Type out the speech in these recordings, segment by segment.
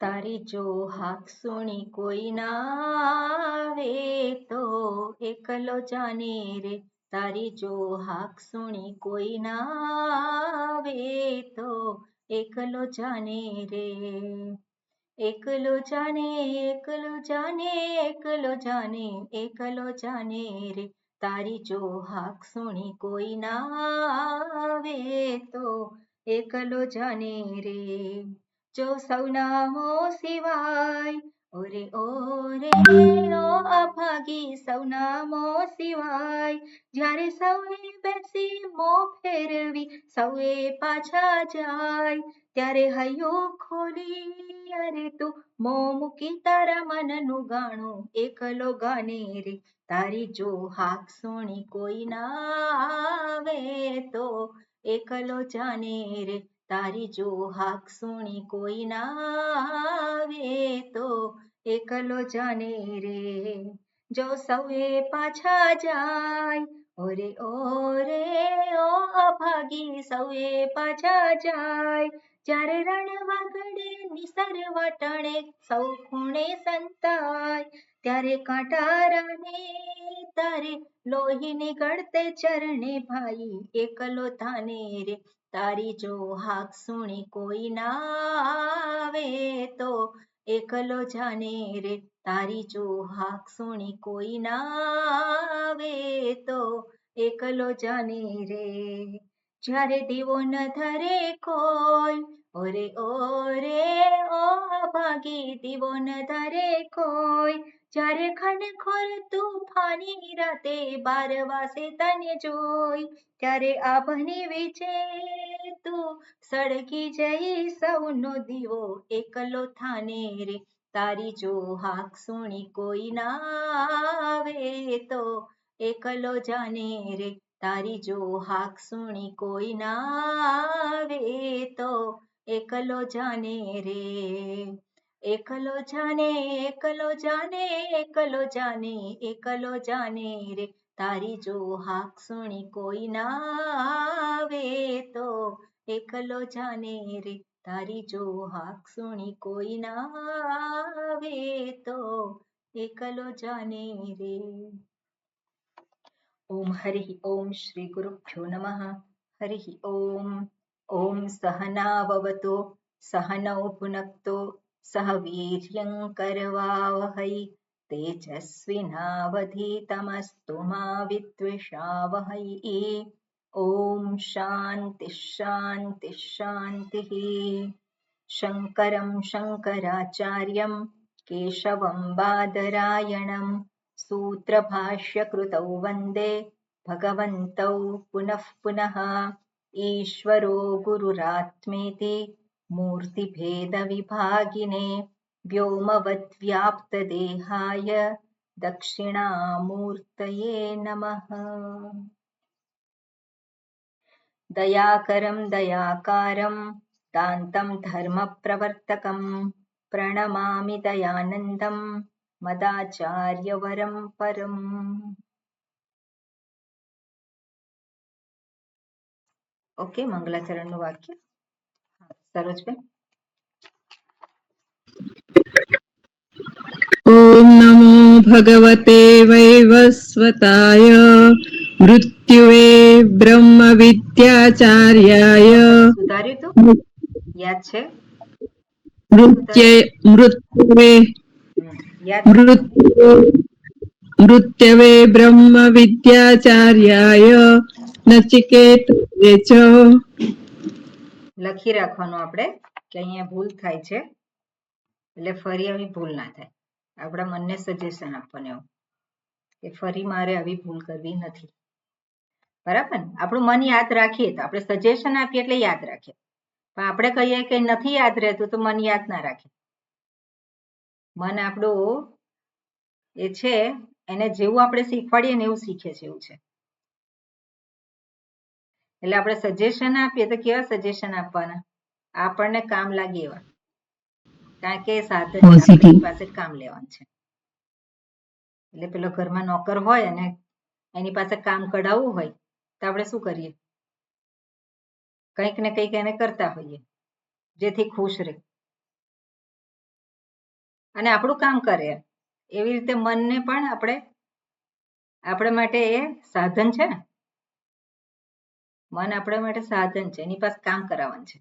તારી જો હાક સુણી કોઈ ના આવે તો એકલો જાને રે. તારી જો હાક સુણી કોઈ ના આવે તો એકલો જાને રે. એકલો જાને એકલો જાને એકલો જાને એકલો જાને રે. તારી જો હાક સુણી કોઈ ના આવે તો એકલો જાને રે. જો સૌના મોં સિવાય ઓરે ઓરે ઓ અભાગી સૌના મોં સિવાય. જ્યારે સૌએ બેસી મોં ફેરવી સૌએ પાછા જાય. ત્યારે હૈયું ખોલી અરે તું મોં મૂકી તારા મનનું ગાણું એકલો ગાને રે. તારી જો હાક સુણી કોઈ ના આવે તો એકલો જાને રે. તારી જો હાક સુણી કોઈ ના આવે તો એકલો જાને રે. જો સૌએ પાછા જાય ઓરે ઓરે ઓ અભાગી સૌએ પાછા જાય. જ્યારે રણ વાગડે નિસર વાટાણે સૌ ખૂણે સંતાય. ત્યારે કાંટા રાને તારે લોહી નીકળતે ચરણે ભાઈ એકલો થાને રે. તારી જો હાક સુણી કોઈ ના આવે તો એકલો જાને રે. તારી જો હાક સુણી કોઈ ના આવે તો એકલો જાને રે. જ્યારે દીવો ન ધરે કોઈ ઓરે ઓરે ઓ અભાગી દીવો ન ધરે કોઈ. જ્યારે ખનખોર તુફાની રાતે 12 વાસે તને જોઈ. ત્યારે આભની વીજે તું સળગી જઈ સૌનો દીવો એકલો થાને રે. તારી જો હાક સુણી કોઈ ના આવે તો એકલો જાને રે. તારી જો હાક સુણી કોઈ ના આવે તો એકલો જાને રે. એકલો જાને એકલો જાને એકલો જાને એકલો જાને રે. તારી જો હાક સુણી કોઈ ના આવે તો એકલો જાને રે. તારી જો હાક સુણી કોઈ ના આવે તો એકલો જાને રે. ઓમ હરિ ઓમ શ્રી ગુરુભ્યો નમઃ. હરિ ઓમ. ઓમ સહનાવવતુ સહનૌ ભુનક્તુ સહ વીર્યં કરવાવહૈ તેજસ્વિનાવધીતમસ્તુ મા વિદ્વિષાવહૈ. ઓમ શાંતિ શાંતિ શાંતિ. શંકરં શંકરાચાર્યં કેશવં બાદરાયણં सूत्रभाष्यकृतौ वन्दे भगवन्तौ पुनः पुनः. ईश्वरो गुरुरात्मेति मूर्तिभेदविभागिने व्योमवद्व्याप्तदेहाय दक्षिणामूर्तये नमः. दयाकरं दयाकारं दान्तं धर्मप्रवर्तकं प्रणमामि दयानन्दं मदाचार्यवरं परम्. ઓકે, મંગલાચરણનું વાક્ય સરોજબેન. ઓમ નમો ભગવતે વૈવસ્વતાય મૃત્યુવે બ્રહ્મ વિદ્યાચાર્યાય. સુધાર્યું તું યાદ છે? મૃત્યવે બ્રહ્મ વિદ્યાચાર્યાય નચિકેત. લખી રાખવાનું આપણે કે અહીંયા ભૂલ થાય છે એટલે ફરી આવી ભૂલ ના થાય. આપણા મનને સજેશન આપવાનું એવું કે ફરી મારે આવી ભૂલ કરવી નથી. બરાબર ને? આપણું મન યાદ રાખીએ તો આપણે સજેશન આપીએ એટલે યાદ રાખીએ, પણ આપણે કહીએ કે નથી યાદ રહેતું તો મન યાદ ના રાખે. મન આપણું એ છે એને જેવું આપણે શીખવાડીએ ને એવું શીખે છે એવું છે. એટલે આપણે સજેશન આપીએ તો કેવા સજેશન આપવાના? આપણને કામ લાગે એવા, કારણ કે સાધન આપણી પાસે કામ લેવાનું છે. એટલે પેલો ઘરમાં નોકર હોય અને એની પાસે કામ કઢાવવું હોય તો આપણે શું કરીએ? કંઈક ને કંઈક એને કરતા હોઈએ જેથી ખુશ રહે. અને આપણું કામ કરે. એવી રીતે મનને પણ આપણા માટે એ સાધન છે ને. મન આપણા માટે સાધન છે, એની પાસે કામ કરાવવાનું છે,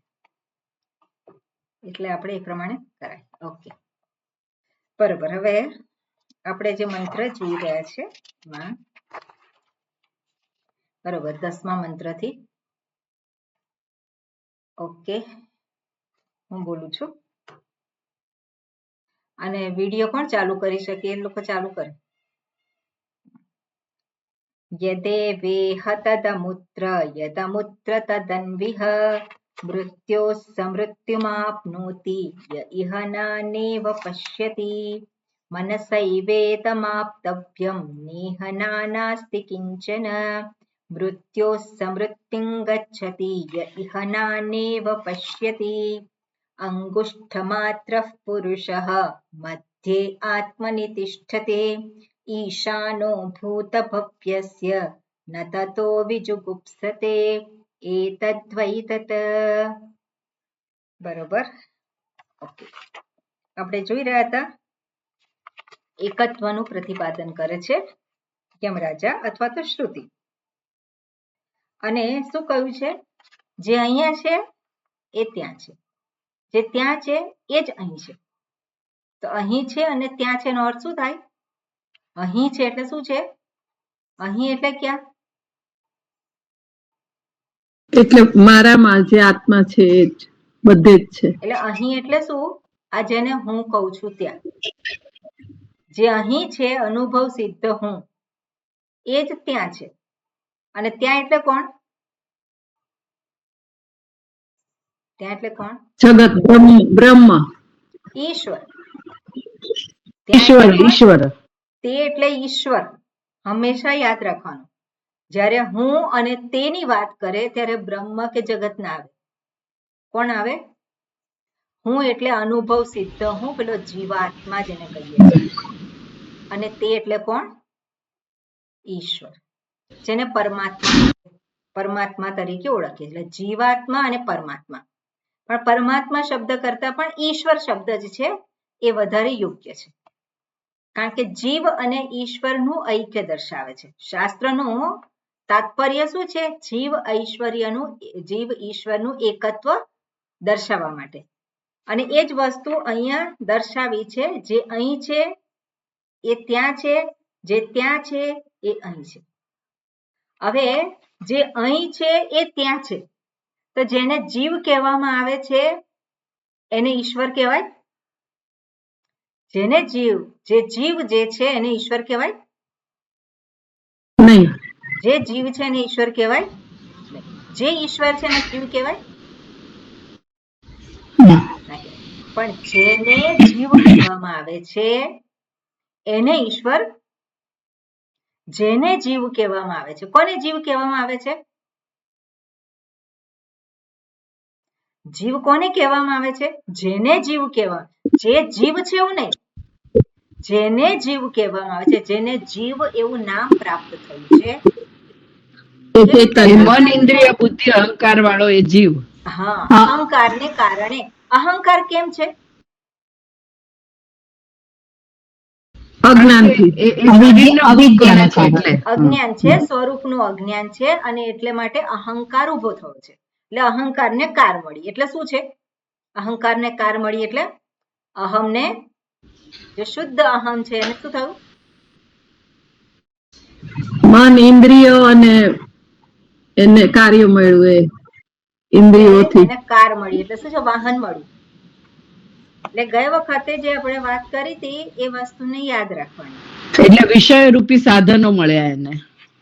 એટલે આપણે એ પ્રમાણે કરાય. ઓકે, બરોબર. હવે આપણે જે મંત્ર જોઈ રહ્યા છે એમાં બરોબર 10મા મંત્રથી. ઓકે, હું બોલું છું અને વિડીયો પણ ચાલુ કરી શકે એ લોકો ચાલુ કરે. યદેવેહ તદમુત્ર યદમુત્ર તદન્વિહ મૃત્યોઃ સમૃત્યુમાપ્નોતિ ય ઇહ નાનેવ પશ્યતિ मनसैवेदमाप्तव्यं नेह नानास्ति किञ्चन मृत्योः समृत्तिं गच्छति य इह नानेव पश्यति अङ्गुष्ठमात्रः पुरुषः मध्ये आत्मनि तिष्ठते ईशानो भूतभव्यस्य न ततो विजुगुप्सते एतद्वै तत्. બરોબર. ઓકે, આપણે જોઈ રહ્યા હતા એકત્વનું પ્રતિપાદન કરે છે યમરાજા અથવા તો શ્રુતિ. અને શું કહ્યું છે? જે અહીંયા છે એ ત્યાં છે, જે ત્યાં છે એ જ અહીં છે. તો અહીં છે અને ત્યાં છે એનો અર્થ શું થાય? અહીં છે એટલે શું છે? અહીં એટલે ક્યાં? એટલે મારામાં જે આત્મા છે એ જ બધે જ છે. એટલે અહીં એટલે શું? આ જેને હું કહું છું ત્યાં. જે અહીં છે અનુભવ સિદ્ધ હું, એ જ ત્યાં છે. અને ત્યાં એટલે કોણ? ત્યાં એટલે કોણ? જગત, બ્રહ્મ, ઈશ્વર. ઈશ્વર. તે એટલે ઈશ્વર. હંમેશા યાદ રાખવાનું. જ્યારે હું અને તેની વાત કરે ત્યારે બ્રહ્મ કે જગત ના આવે. કોણ આવે? હું એટલે અનુભવ સિદ્ધ હું, પેલો જીવાત્મા જેને કહીએ છીએ. અને તે એટલે કોણ? ઈશ્વર, જેને પરમાત્મા તરીકે ઓળખે. એટલે જીવાત્મા અને પરમાત્મા. પણ પરમાત્મા શબ્દ કરતા પણ ઈશ્વર શબ્દ જ છે એ વધારે યોગ્ય છે. કારણ કે જીવ અને ઈશ્વરનું ઐક્ય દર્શાવે છે. શાસ્ત્રનું તાત્પર્ય શું છે? જીવ ઈશ્વરનું એકત્વ દર્શાવવા માટે. અને એ જ વસ્તુ અહીંયા દર્શાવી છે. જે અહીં છે એ ત્યાં છે, જે ત્યાં છે એ અહીં છે. હવે જે અહીં છે એ ત્યાં છે, તો જેને જીવ કહેવામાં આવે છે એને ઈશ્વર કહેવાય? જેને જીવ જે છે એને ઈશ્વર કહેવાય નહીં. જે જીવ છે એને ઈશ્વર કહેવાય નહીં. જે ઈશ્વર છે એને જીવ કહેવાય? પણ જેને જીવ કહેવામાં આવે છે એને ઈશ્વર. જેને જીવ કહેવામાં આવે છે, કોને જીવ કહેવામાં આવે છે? જીવ કોને કહેવામાં આવે છે? જેને જીવ કહેવા. જે જીવ છે એવું નહીં, જેને જીવ કહેવામાં આવે છે, જેને જીવ એવું નામ પ્રાપ્ત થયું છે. મન, ઇન્દ્રિય, બુદ્ધિ, અહંકાર વાળો એ જીવ. હા, અહંકારને કારણે. અહંકાર કેમ છે? અજ્ઞાન છે, સ્વરૂપનું અજ્ઞાન છે, અને એટલે માટે અહંકાર ઉભો થયો છે. એટલે અહંકારને કાર મળી. એટલે શું છે? અહંકારને કાર મળી એટલે અહમને, જે શુદ્ધ અહમ છે એને શું થયું? મન, ઇન્દ્રિયો અને એને કાર્ય મળ્યું. એ ઇન્દ્રિયોથી એને કાર મળી એટલે શું છે? વાહન મળ્યું. એટલે ગઈ વખતે જે આપણે વાત કરી હતી એ વસ્તુને યાદ રાખવાની. એટલે વિષય રૂપી સાધનો મળ્યા એને.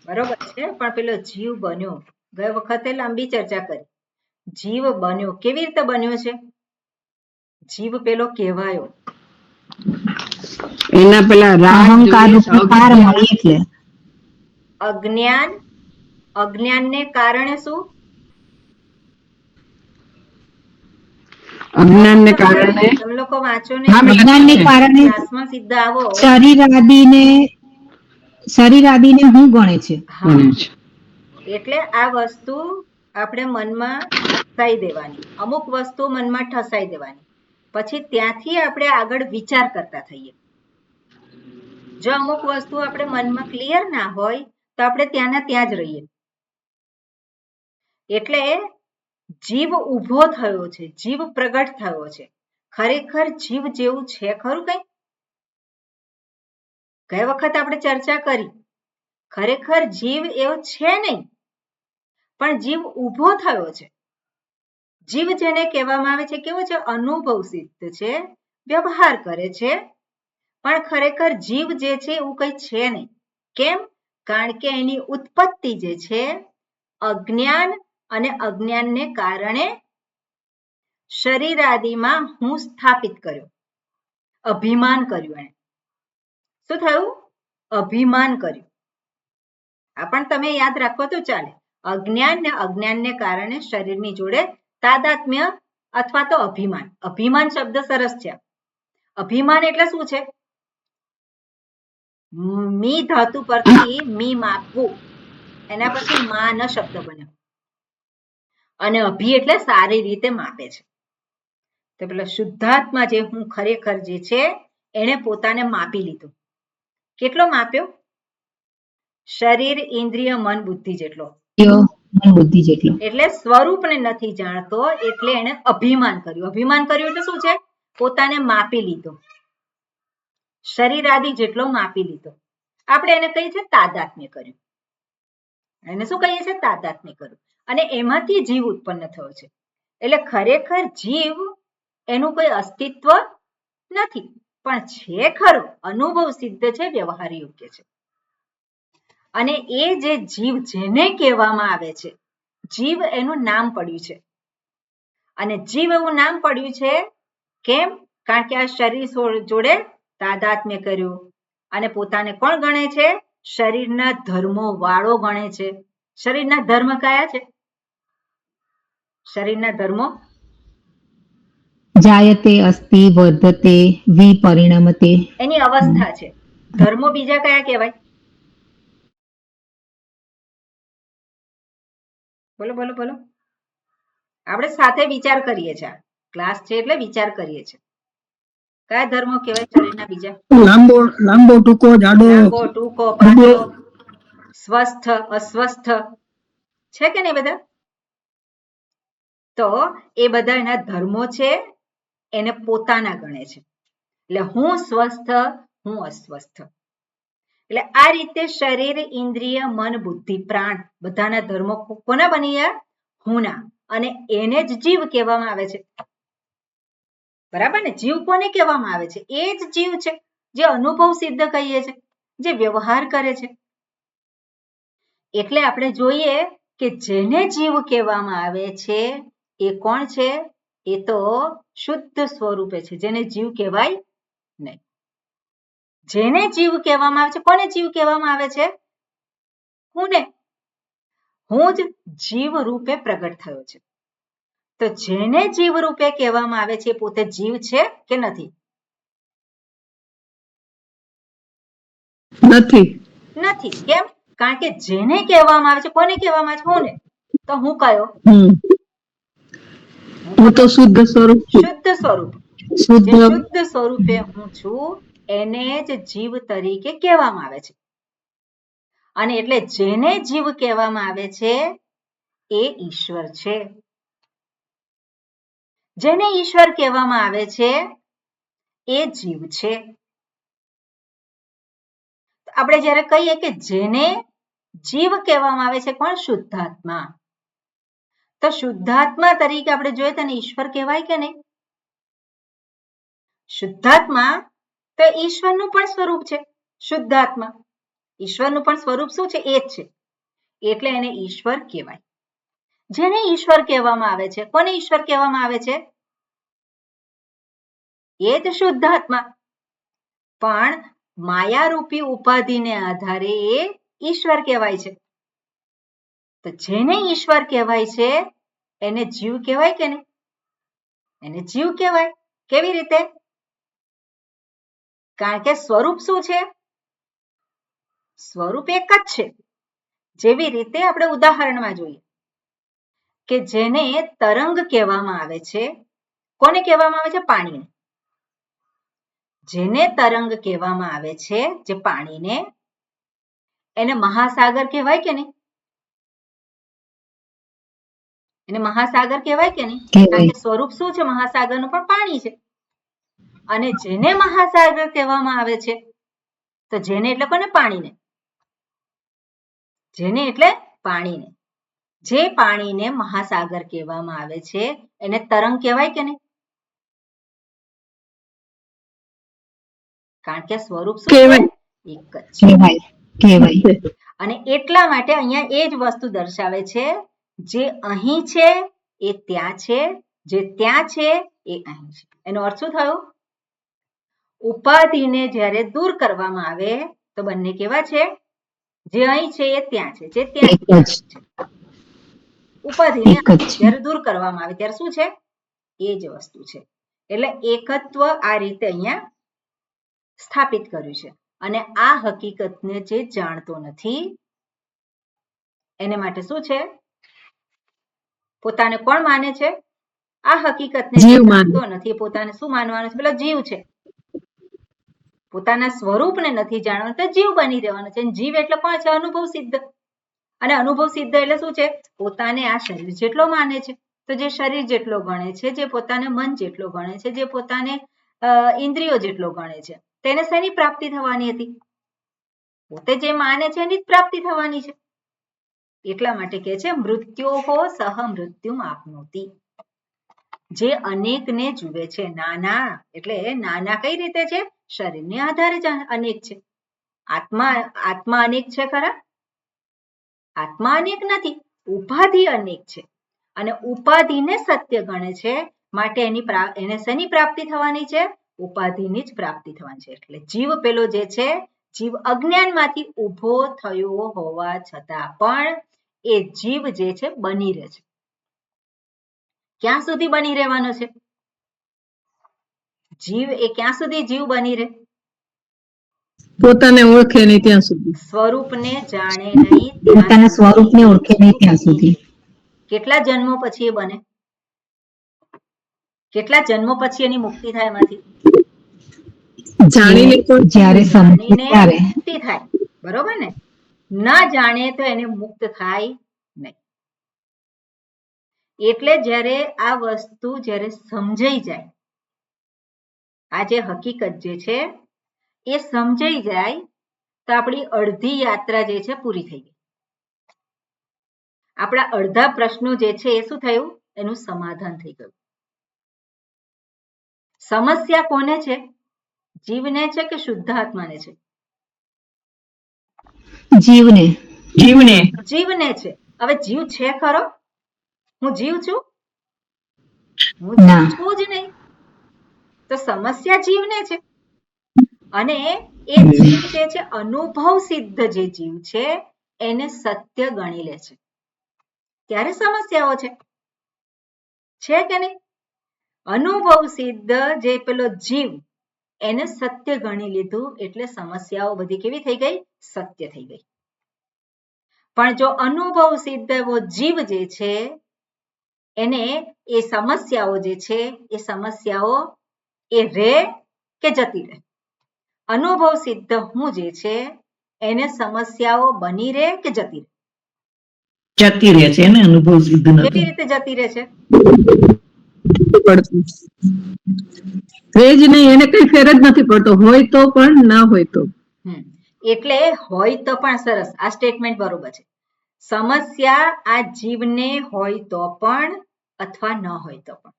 બરોબર છે. પણ પેલો જીવ બન્યો, ગઈ વખતે લાંબી ચર્ચા કરી. જીવ બન્યો કેવી રીતે બન્યો છે? જીવ પેલો કહેવાયો એના પેલા અહંકાર મળી એટલે અજ્ઞાનને કારણે શું? અજ્ઞાનને કારણે તમે લોકો વાંચો ને, અજ્ઞાનને કારણે ક્લાસમાં સીધા આવો. શરીર આદિને હું ગણે છે. એટલે આ વસ્તુ આપણે મનમાં ઠસાઈ દેવાની. અમુક વસ્તુ મનમાં ઠસાઈ દેવાની. પછી ત્યાંથી આપણે આગળ વિચાર કરતા થઈએ. જો અમુક વસ્તુ આપણે મનમાં ક્લિયર ના હોય તો આપણે ત્યાંના ત્યાં જ રહીએ. એટલે જીવ ઊભો થયો છે, જીવ પ્રગટ થયો છે. ખરેખર જીવ જેવું છે ખરું કંઈ? ગઈ વખત આપણે ચર્ચા કરી, ખરેખર જીવ એવો છે નહીં, પણ જીવ ઊભો થયો છે. જીવ જેને કહેવામાં આવે છે કેવો છે? અનુભવ સિદ્ધ છે, વ્યવહાર કરે છે, પણ ખરેખર જીવ જે છે એવું કંઈ છે નહીં. કેમ? કારણ કે એની ઉત્પત્તિ જે છે અજ્ઞાન અને અજ્ઞાનને કારણે શરીર આદિમાં હું સ્થાપિત કર્યો, અભિમાન કર્યું. એને શું થયું? અભિમાન કર્યું. આ પણ તમે યાદ રાખો તો ચાલે. અજ્ઞાન ને અજ્ઞાનને કારણે શરીરની જોડે તાદાત્મ્ય અથવા તો અભિમાન. અભિમાન શબ્દ સરસ છે. અભિમાન એટલે શું છે? મી ધાતુ પરથી મી માપવું, એના પછી માન શબ્દ બન્યો. અને અભિ એટલે સારી રીતે માપે છે. તો પેલા શુદ્ધાત્મા જે હું ખરેખર જે છે એને પોતાને માપી લીધું. કેટલો માપ્યો? શરીર, ઇન્દ્રિય, મન, બુદ્ધિ જેટલો. મન બુદ્ધિ જેટલો. એટલે સ્વરૂપને નથી જાણતો, એટલે એને અભિમાન કર્યું. અભિમાન કર્યું એટલે શું છે? પોતાને માપી લીધો. શરીર આદિ જેટલો માપી લીધો. આપણે એને કહીએ છીએ તાદાત્મ્ય કર્યું. એને શું કહીએ છીએ? તાદાત્મ્ય કર્યું. અને એમાંથી જીવ ઉત્પન્ન થયો છે. એટલે ખરેખર જીવ એનું કોઈ અસ્તિત્વ નથી, પણ છે ખરો, અનુભવ સિદ્ધ છે, વ્યવહાર યોગ્ય છે. અને એ જે જીવ જેને કહેવામાં આવે છે, જીવ એનું નામ પડ્યું છે. અને જીવ એવું નામ પડ્યું છે કેમ? કારણ કે આ શરીર જોડે તાદાત્મ્ય કર્યું અને પોતાને કોણ ગણે છે? શરીરના ધર્મો વાળો ગણે છે. શરીરના ધર્મ કયા છે? શરીરના ધર્મો જાયતે, અસ્તિ, વર્ધતે, વિપરિણમતે. એની અવસ્થા છે. ધર્મો બીજા કયા કહેવાય? બોલો બોલો બોલો. આપણે સાથે વિચાર કરીએ છીએ. ક્લાસ છે એટલે વિચાર કરીએ છીએ. કયા ધર્મો કહેવાય શરીરના બીજા? લાંબો ટૂંકો જાડો, લાંબો ટૂંકો પાતળો, સ્વસ્થ અસ્વસ્થ છે કે નહીં બધા? તો એ બધા એના ધર્મો છે, એને પોતાના ગણે છે. એટલે હું સ્વસ્થ, હું અસ્વસ્થ. એટલે આ રીતે શરીર, ઇન્દ્રિય, મન, બુદ્ધિ, પ્રાણ બધાના ધર્મો કોના બની ગયા? હુંના. અને એને જ જીવ કહેવામાં આવે છે. બરાબર ને? જીવ કોને કહેવામાં આવે છે? એ જ જીવ છે જે અનુભવ સિદ્ધ કહીએ છે, જે વ્યવહાર કરે છે. એટલે આપણે જોઈએ કે જેને જીવ કહેવામાં આવે છે એ કોણ છે? એ તો શુદ્ધ સ્વરૂપે છે, જેને જીવ કહેવાય નહીં. જેને જીવ કહેવામાં આવે છે, કોને જીવ કહેવામાં આવે છે? હુંને. હું જ જીવ રૂપે પ્રગટ થયો છે. તો જેને જીવ રૂપે કહેવામાં આવે છે પોતે જીવ છે કે નથી? નથી. કેમ? કારણ કે જેને કહેવામાં આવે છે, કોને કહેવામાં આવે છે? હુંને. તો હું કયો? હું તો શુદ્ધ સ્વરૂપ. શુદ્ધ સ્વરૂપ. શુદ્ધ સ્વરૂપે હું છું, એને જ જીવ તરીકે કહેવામાં આવે છે. અને એટલે જેને જીવ કહેવામાં આવે છે એ ઈશ્વર છે. જેને ઈશ્વર કહેવામાં આવે છે એ જીવ છે. આપણે જ્યારે કહીએ કે જેને જીવ કહેવામાં આવે છે, કોણ? શુદ્ધાત્મા. તો શુદ્ધાત્મા તરીકે આપણે જોઈએ તો ઈશ્વર કહેવાય કે નહીં? શુદ્ધાત્મા તો ઈશ્વરનું પણ સ્વરૂપ છે. શુદ્ધાત્મા ઈશ્વરનું પણ સ્વરૂપ શું છે? એ જ છે. એટલે એને ઈશ્વર કહેવાય. જેને ઈશ્વર કહેવામાં આવે છે, કોને ઈશ્વર કહેવામાં આવે છે? એ જ શુદ્ધાત્મા. પણ માયારૂપી ઉપાધિને આધારે એ ઈશ્વર કહેવાય છે. તો જેને ઈશ્વર કહેવાય છે એને જીવ કહેવાય કે નહીં? એને જીવ કહેવાય. કેવી રીતે? કારણ કે સ્વરૂપ શું છે? સ્વરૂપ એક જ છે. જેવી રીતે આપણે ઉદાહરણમાં જોઈએ કે જેને તરંગ કહેવામાં આવે છે, કોને કહેવામાં આવે છે? પાણીને. જેને તરંગ કહેવામાં આવે છે, જે પાણીને, એને મહાસાગર કહેવાય કે નહીં? એને મહાસાગર કહેવાય કે નહીં? કારણ કે સ્વરૂપ શું છે મહાસાગરનું? પણ પાણી છે. અને જેને મહાસાગર કહેવામાં આવે છે, તો જેને એટલે કોને? પાણીને. જેને એટલે પાણીને. જે પાણીને મહાસાગર કહેવામાં આવે છે એને તરંગ કહેવાય કે નહીં? કારણ કે સ્વરૂપ શું છે? એક જ છે. અને એટલા માટે અહીંયા એ જ વસ્તુ દર્શાવે છે, જે અહીં છે એ ત્યાં છે, જે ત્યાં છે એ અહીં છે. એનો અર્થ શું થયો? ઉપાધિને જ્યારે દૂર કરવામાં આવે તો બંને કેવા છે? જે અહીં છે એ ત્યાં છે, જે ત્યાં છે. ઉપાધિને જ્યારે દૂર કરવામાં આવે ત્યારે શું છે? એ જ વસ્તુ છે. એટલે એકત્વ આ રીતે અહીંયા સ્થાપિત કર્યું છે. અને આ હકીકતને જે જાણતો નથી એને માટે શું છે? પોતાને કોણ માને છે? આ હકીકતને જે જાણતો નથી પોતાને શું માનવાનું છે? પેલો જીવ છે. પોતાના સ્વરૂપને નથી જાણવાનું તો જીવ બની રહેવાનો છે. જીવ એટલે કોણ છે? અનુભવ સિદ્ધ. અને અનુભવ સિદ્ધ એટલે શું છે? પોતાને આ શરીર જેટલો માને છે. તો જે શરીર જેટલો ગણે છે, જે પોતાને મન જેટલો ગણે છે, જે પોતાને ઇન્દ્રિયો જેટલો ગણે છે, તેને શેની પ્રાપ્તિ થવાની હતી? પોતે જે માને છે એની જ પ્રાપ્તિ થવાની છે. એટલા માટે કહે છે મૃત્યોહો સહ મૃત્યુમ આપનોતિ. જે અનેકને જુએ છે, નાના એટલે નાના કઈ રીતે છે? શરીરને આધારે જ અનેક છે. આત્મા અનેક છે ખરા? આત્મા અનેક નથી, ઉપાધિ અનેક છે. અને ઉપાધિને સત્ય ગણે છે, માટે એને શેની પ્રાપ્તિ થવાની છે? ઉપાધિની જ પ્રાપ્તિ થવાની છે. એટલે જીવ પેલો જે છે, જીવ અજ્ઞાનમાંથી ઊભો થયો હોવા છતાં પણ એ જીવ જે છે બની રહે છે. ક્યાં સુધી બની રહેવાનો છે? જીવ એ ક્યાં સુધી જીવ બની રહે? પોતાને ઓળખે નહીં ત્યાં સુધી. સ્વરૂપને જાણે નહીં, પોતાના સ્વરૂપને ઓળખે નહીં ત્યાં સુધી. કેટલા જન્મો પછી એ બને? કેટલા જન્મો પછી એની મુક્તિ થાય એમાંથી? જાણીને જ્યારે મુક્તિ થાય. બરોબર ને? ના જાણે તો એને મુક્ત થાય નહીં. એટલે જ્યારે આ વસ્તુ જ્યારે સમજાઈ જાય, આ જે હકીકત જે છે એ સમજાઈ જાય તો આપણી અડધી યાત્રા જે છે પૂરી થઈ ગઈ. આપણા અડધા પ્રશ્નો જે છે એ શું થયું? એનું સમાધાન થઈ ગયું. સમસ્યા કોને છે? જીવને છે કે શુદ્ધ આત્માને છે? જીવને. જીવને છે. હવે જીવ છે ખરો? હું જીવ છું? હું જીવ છું જ નહીં. તો સમસ્યા જીવને છે. અને એ જીવ જે છે અનુભવ સિદ્ધ જે જીવ છે એને સત્ય ગણી લે છે. ત્યારે સમસ્યાઓ છે કે નહીં? અનુભવ સિદ્ધ જે પેલો જીવ એને સત્ય ગણી લીધું એટલે સમસ્યાઓ બધી કેવી થઈ ગઈ? સત્ય થઈ ગઈ. પણ જો અનુભવ સિદ્ધ એવો જીવ જે છે એને એ સમસ્યાઓ જે છે એ સમસ્યાઓ એ રહે કે જતી રહે? અનુભવ સિદ્ધ હું જે છે એને સમસ્યાઓ બની રહે કે જતી રહે? જતી રહે છે ને. અનુભવ સિદ્ધ નથી. કેવી રીતે જતી રહે છે? રહે જ નહીં, એને કઈ ફેર જ નથી પડતો. હોય તો પણ, ના હોય તો. એટલે હોય તો પણ, સરસ, આ સ્ટેટમેન્ટ બરોબર છે. સમસ્યા આ જીવને હોય તો પણ અથવા ન હોય તો પણ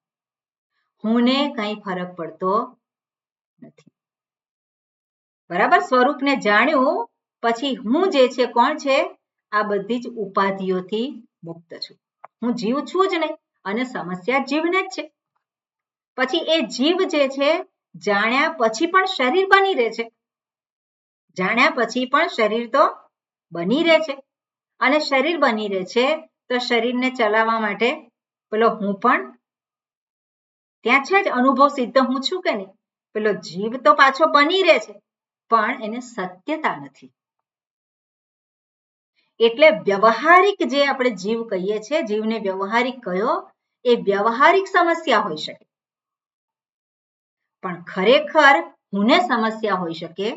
હુંને કઈ ફરક પડતો નથી. બરાબર? સ્વરૂપને જાણ્યું પછી હું જે છે કોણ છે? આ બધી જ ઉપાધિઓથી મુક્ત છું. હું જીવ છું જ નહીં અને સમસ્યા જીવને જ છે. પછી એ જીવ જે છે જાણ્યા પછી પણ શરીર બની રહે છે. જાણ્યા પછી પણ શરીર તો બની રહે છે. અને શરીર બની રહે છે તો શરીરને ચલાવવા માટે પેલો હું પણ ત્યાં છે જ. અનુભવ સિદ્ધ હું છું કે નહીં? પેલો જીવ તો પાછો બની રહે છે પણ એને સત્યતા નથી. એટલે વ્યવહારિક જે આપણે જીવ કહીએ છીએ, જીવને વ્યવહારિક કયો, એ વ્યવહારિક સમસ્યા હોઈ શકે. પણ ખરેખર હુંને સમસ્યા હોઈ શકે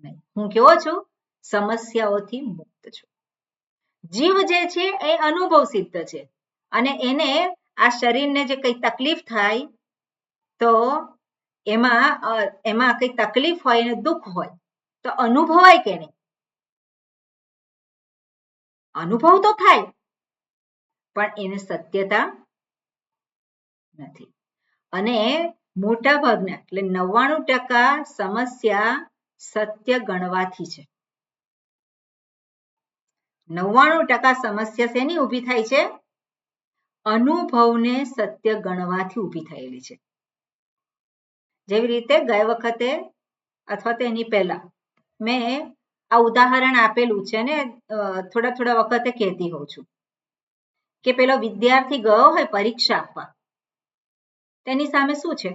નહીં. હું કેવો છું? સમસ્યાઓથી મુક્ત છું. જીવ જે છે એ અનુભવ સિદ્ધ છે અને એને આ શરીરને જે કઈ તકલીફ થાય તો એમાં કઈ તકલીફ હોય અને દુઃખ હોય તો અનુભવાય કે નહીં? અનુભવ તો થાય પણ એને સત્યતા નથી. અને મોટા ભાગના એટલે 99% સમસ્યા સત્ય ગણવાથી છે. 99% સમસ્યા શેની ઊભી થાય છે? અનુભવને સત્ય ગણવાથી ઊભી થયેલી છે. જેવી રીતે ગઈ વખતે અથવા તો એની પહેલા મેં આ ઉદાહરણ આપેલું છે ને થોડા વખતે કહેતી હોઉં છું કે પેલો વિદ્યાર્થી ગયો હોય પરીક્ષા આપવા, તેની સામે શું છે?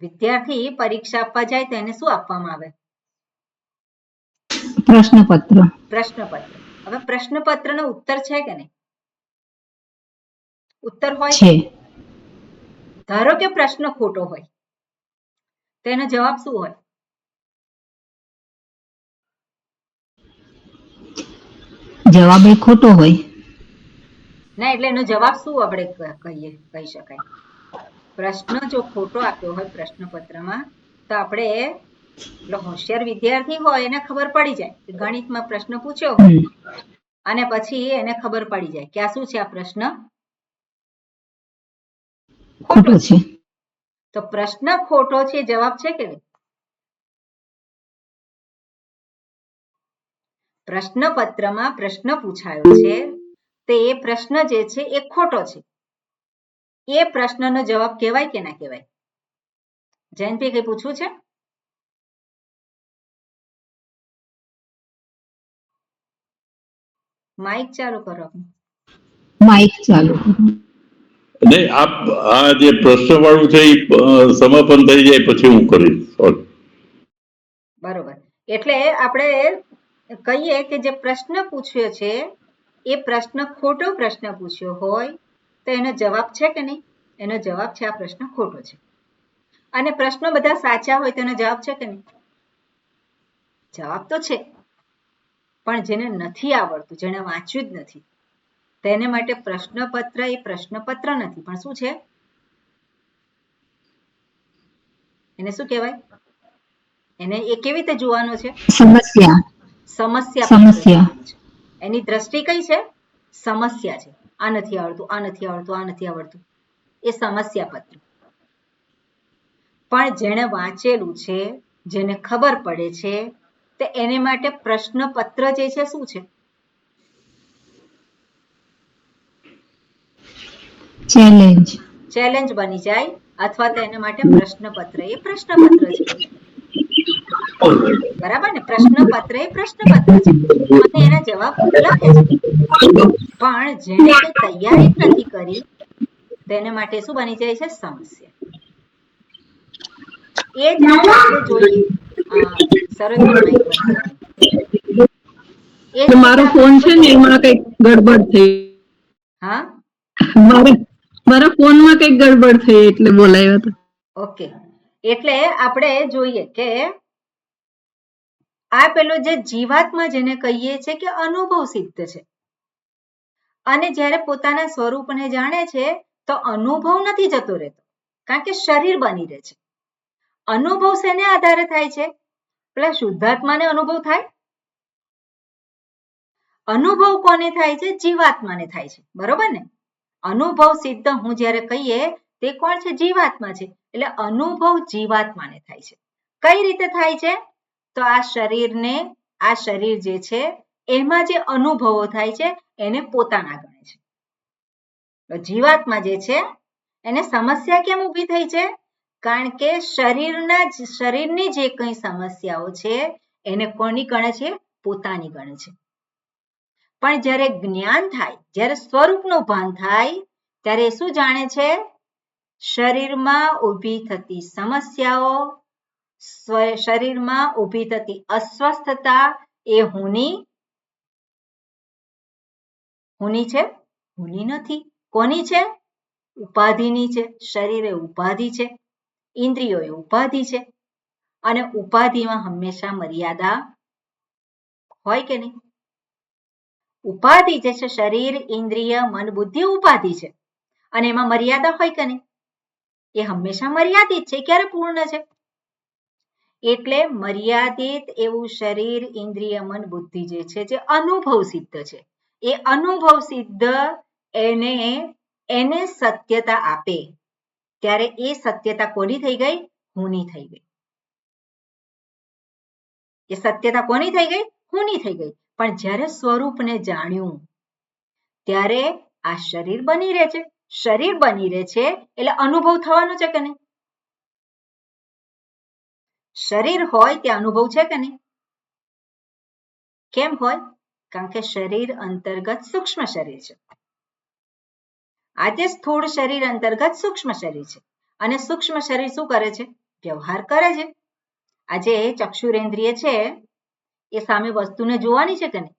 વિદ્યાર્થી પરીક્ષા આપવા જાય તો એને શું આપવામાં આવે? પ્રશ્નપત્ર. પ્રશ્નપત્ર. હવે પ્રશ્નપત્રનો ઉત્તર છે કે નહીં? ઉત્તર હોય છે. ધારો કે પ્રશ્ન ખોટો હોય તો એનો જવાબ શું હોય? જવાબ એ ખોટો હોય. ના, એટલે એનો જવાબ શું આપણે કહી શકાય? પ્રશ્ન જો ખોટો આપ્યો હોય પ્રશ્નપત્રમાં તો આપણે એટલે હોશિયાર વિદ્યાર્થી હોય એને ખબર પડી જાય કે ગણિતમાં પ્રશ્ન પૂછ્યો હોય અને પછી એને ખબર પડી જાય કે આ શું છે? આ પ્રશ્ન ખોટો છે. તો પ્રશ્ન ખોટો છે જવાબ છે કે નહીં? પ્રશ્નપત્રમાં પ્રશ્ન પૂછાયો છે તે એ પ્રશ્ન જે છે એ ખોટો છે. એ પ્રશ્નનો જવાબ કહેવાય કે ના કહેવાય? જયંતભાઈ કઈ પૂછવું છે? માઇક ચાલુ કરો. માઇક ચાલુ. નહીં, આ જે પ્રશ્ન વાળું છે એ સમાપન થઈ જાય પછી હું કરીશ. બરોબર. એટલે આપણે કહીએ કે જે પ્રશ્ન પૂછ્યો છે એ પ્રશ્ન ખોટો પ્રશ્ન પૂછ્યો હોય તો એનો જવાબ છે કે નહીં? એનો જવાબ છે આ પ્રશ્ન ખોટો છે. અને પ્રશ્નો બધા સાચા હોય તો એનો જવાબ છે કે નહીં? જવાબ તો છે, પણ જેને નથી આવડતું, જેને વાંચ્યું જ નથી તેને માટે પ્રશ્નપત્ર એ પ્રશ્નપત્ર નથી પણ શું છે? એને શું કહેવાય? એને એ કેવી રીતે જોવાનો છે? સમસ્યા. સમસ્યા. એની દ્રષ્ટિ કઈ છે? સમસ્યા છે. આ નથી આવડતું, આ નથી આવડતું, આ નથી આવડતું, એ સમસ્યા પત્ર. પણ જેણે વાંચેલું છે, જેને ખબર પડે છે તો એને માટે પ્રશ્નપત્ર જે છે શું છે? ચેલેન્જ બની જાય અથવા તો એના માટે પ્રશ્નપત્ર એ પ્રશ્નપત્ર છે. બરાબર ને? પ્રશ્નપત્ર એ પ્રશ્નપત્ર છે અને એના જવાબ લખે છે. પણ જેને કઈ તૈયારી જ નથી કરી તેને માટે શું બની જાય છે? સમસ્યા. એ જ રીતે આપણે જોઈએ મારો ફોન છે ને એમાં કઈક ગડબડ થઈ. હા, મારા ફોનમાં કઈક ગડબડ થઈ એટલે બોલાયો હતો. ઓકે. એટલે આપણે જોઈએ કે આ પેલો જે જીવાત્મા જેને કહીએ છે કે અનુભવ સિદ્ધ છે અને જ્યારે પોતાના સ્વરૂપને જાણે છે તો અનુભવ નથી જતો રહેતો કારણ કે શરીર બની રહે છે. અનુભવ શેને આધારે થાય છે? પેલા શુદ્ધાત્માને અનુભવ થાય? અનુભવ કોને થાય છે? જીવાત્માને થાય છે. બરોબર ને? અનુભવ સિદ્ધ હું જ્યારે કહીએ તે કોણ છે? જીવાત્મા છે. એટલે અનુભવ જીવાત્માને થાય છે. કઈ રીતે થાય છે? તો આ શરીર જે છે એમાં જે અનુભવો થાય છે એને પોતાના ગણે છે. જીવાત્મા જે છે એને સમસ્યા કેમ ઊભી થઈ છે? કારણ કે શરીરની જે કઈ સમસ્યાઓ છે એને કોની ગણે છે? પોતાની ગણે છે. પણ જ્યારે જ્ઞાન થાય, જ્યારે સ્વરૂપનું ભાન થાય ત્યારે શું જાણે છે? શરીરમાં ઊભી થતી સમસ્યાઓ, શરીરમાં ઊભી થતી અસ્વસ્થતા એ હુંની છે? હુંની નથી. કોની છે? ઉપાધિની છે. શરીર એ ઉપાધિ છે, ઇન્દ્રિયો એ ઉપાધિ છે, અને ઉપાધિમાં હંમેશા મર્યાદા હોય કે નહીં? ઉપાધિ જે છે, શરીર, ઇન્દ્રિય, મન, બુદ્ધિ ઉપાધિ છે, અને એમાં મર્યાદા હોય કે નહીં? એ હંમેશા મર્યાદિત છે, ક્યારે પૂર્ણ છે? એટલે મર્યાદિત એવું શરીર, ઇન્દ્રિય, મન, બુદ્ધિ જે છે, જે અનુભવ સિદ્ધ છે, એ અનુભવ સિદ્ધ એને સત્યતા આપે ત્યારે એ સત્યતા કોની થઈ ગઈ? હુંની થઈ ગઈ. એ સત્યતા કોની થઈ ગઈ? હુંની થઈ ગઈ. પણ જ્યારે સ્વરૂપને જાણ્યું ત્યારે આ શરીર બની રહે છે. શરીર બની રહે છે એટલે અનુભવ થવાનો છે કે નહીં? શરીર હોય ત્યાં અનુભવ છે કે નહીં? કેમ હોય? કારણ કે શરીર અંતર્ગત સૂક્ષ્મ શરીર છે. આજે સ્થૂળ શરીર અંતર્ગત સૂક્ષ્મ શરીર છે, અને સૂક્ષ્મ શરીર શું કરે છે? વ્યવહાર કરે છે. આજે ચક્ષુરેન્દ્રિય છે એ સામે વસ્તુને જોવાની છે કે નહીં?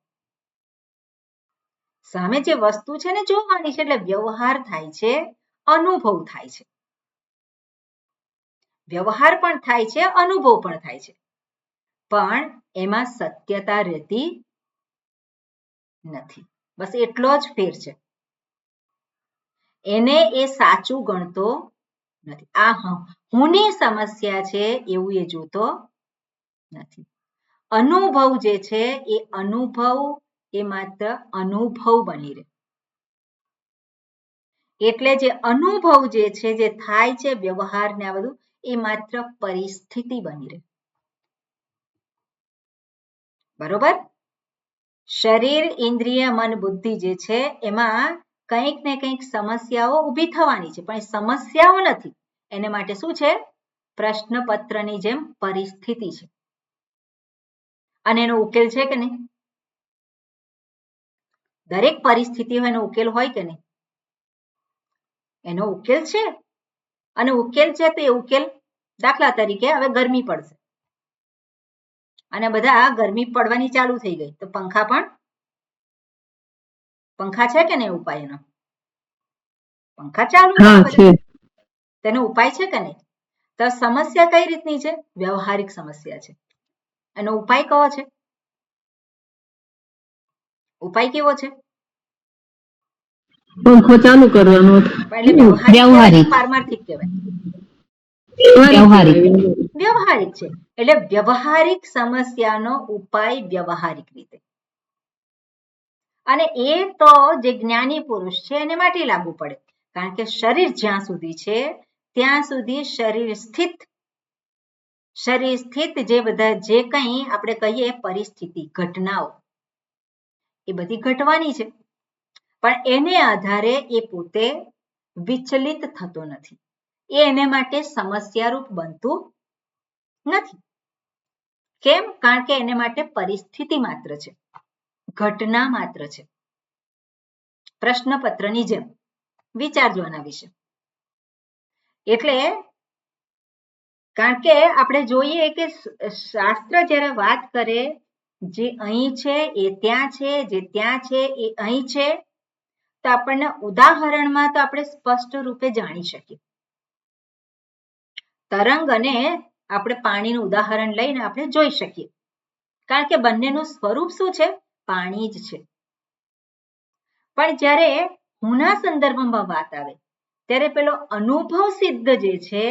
સામે જે વસ્તુ છે ને જોવાની છે, એટલે વ્યવહાર થાય છે, અનુભવ થાય છે. વ્યવહાર પણ થાય છે, અનુભવ પણ થાય છે, પણ એમાં સત્યતા રહેતી નથી. બસ એટલો જ ફેર છે. એને એ સાચું ગણતો નથી. આ હુંની સમસ્યા છે એવું એ જોતો નથી. અનુભવ જે છે એ અનુભવ એ માત્ર અનુભવ બની રહે. એટલે જે અનુભવ જે છે, જે થાય છે, વ્યવહાર ને આ બધું, એ માત્ર પરિસ્થિતિ બની રહે. બરોબર? શરીર, ઇન્દ્રિય, મન, બુદ્ધિ જે છે એમાં કંઈક ને કંઈક સમસ્યાઓ ઊભી થવાની છે, પણ એ સમસ્યાઓ નથી. એને માટે શું છે? પ્રશ્નપત્રની જેમ પરિસ્થિતિ છે, અને એનો ઉકેલ છે કે નહીં? દરેક પરિસ્થિતિઓ એનો ઉકેલ હોય કે નહીં? એનો ઉકેલ છે. અને ઉકેલ છે તો એ ઉકેલ, દાખલા તરીકે હવે ગરમી પડશે અને બધા ગરમી પડવાની ચાલુ થઈ ગઈ, તો પંખા છે કે નહીં? ઉપાય એનો પંખા ચાલુ છે, તેનો ઉપાય છે કે નહીં? તો સમસ્યા કઈ રીતની છે? વ્યવહારિક સમસ્યા છે. એનો ઉપાય કયો છે? ઉપાય કેવો છે? પંખો ચાલુ કરવાનો. એટલે વ્યવહારિક પારમાર્થિક કહેવાય. વ્યવહારિક છે. એટલે વ્યવહારિક સમસ્યાનો ઉપાય વ્યવહારિક રીતે, અને એ તો જે જ્ઞાની પુરુષ છે એને માટે લાગુ પડે. કારણ કે શરીર જ્યાં સુધી છે ત્યાં સુધી શરીર સ્થિત જે બધા જે કંઈ આપણે કહીએ પરિસ્થિતિ, ઘટનાઓ, એ બધી ઘટવાની છે, પણ એને આધારે એ પોતે વિચલિત થતો નથી. એને માટે સમસ્યારૂપ બનતું નથી. કેમ? કારણ કે એને માટે પરિસ્થિતિ માત્ર છે, ઘટના માત્ર છે. પ્રશ્નપત્રની જેમ વિચારજો આના વિશે. એટલે કારણ કે આપણે જોઈએ કે શાસ્ત્ર જ્યારે વાત કરે, જે અહીં છે એ ત્યાં છે, જે ત્યાં છે એ અહીં છે, તો આપણને ઉદાહરણમાં તો આપણે સ્પષ્ટ રૂપે જાણી શકીએ. તરંગ અને આપણે પાણીનું ઉદાહરણ લઈને આપણે જોઈ શકીએ, કારણ કે બંનેનું સ્વરૂપ શું છે? પાણી જ છે. પણ જ્યારે હુંના સંદર્ભમાં વાત આવે ત્યારે પેલો અનુભવ સિદ્ધ જે છે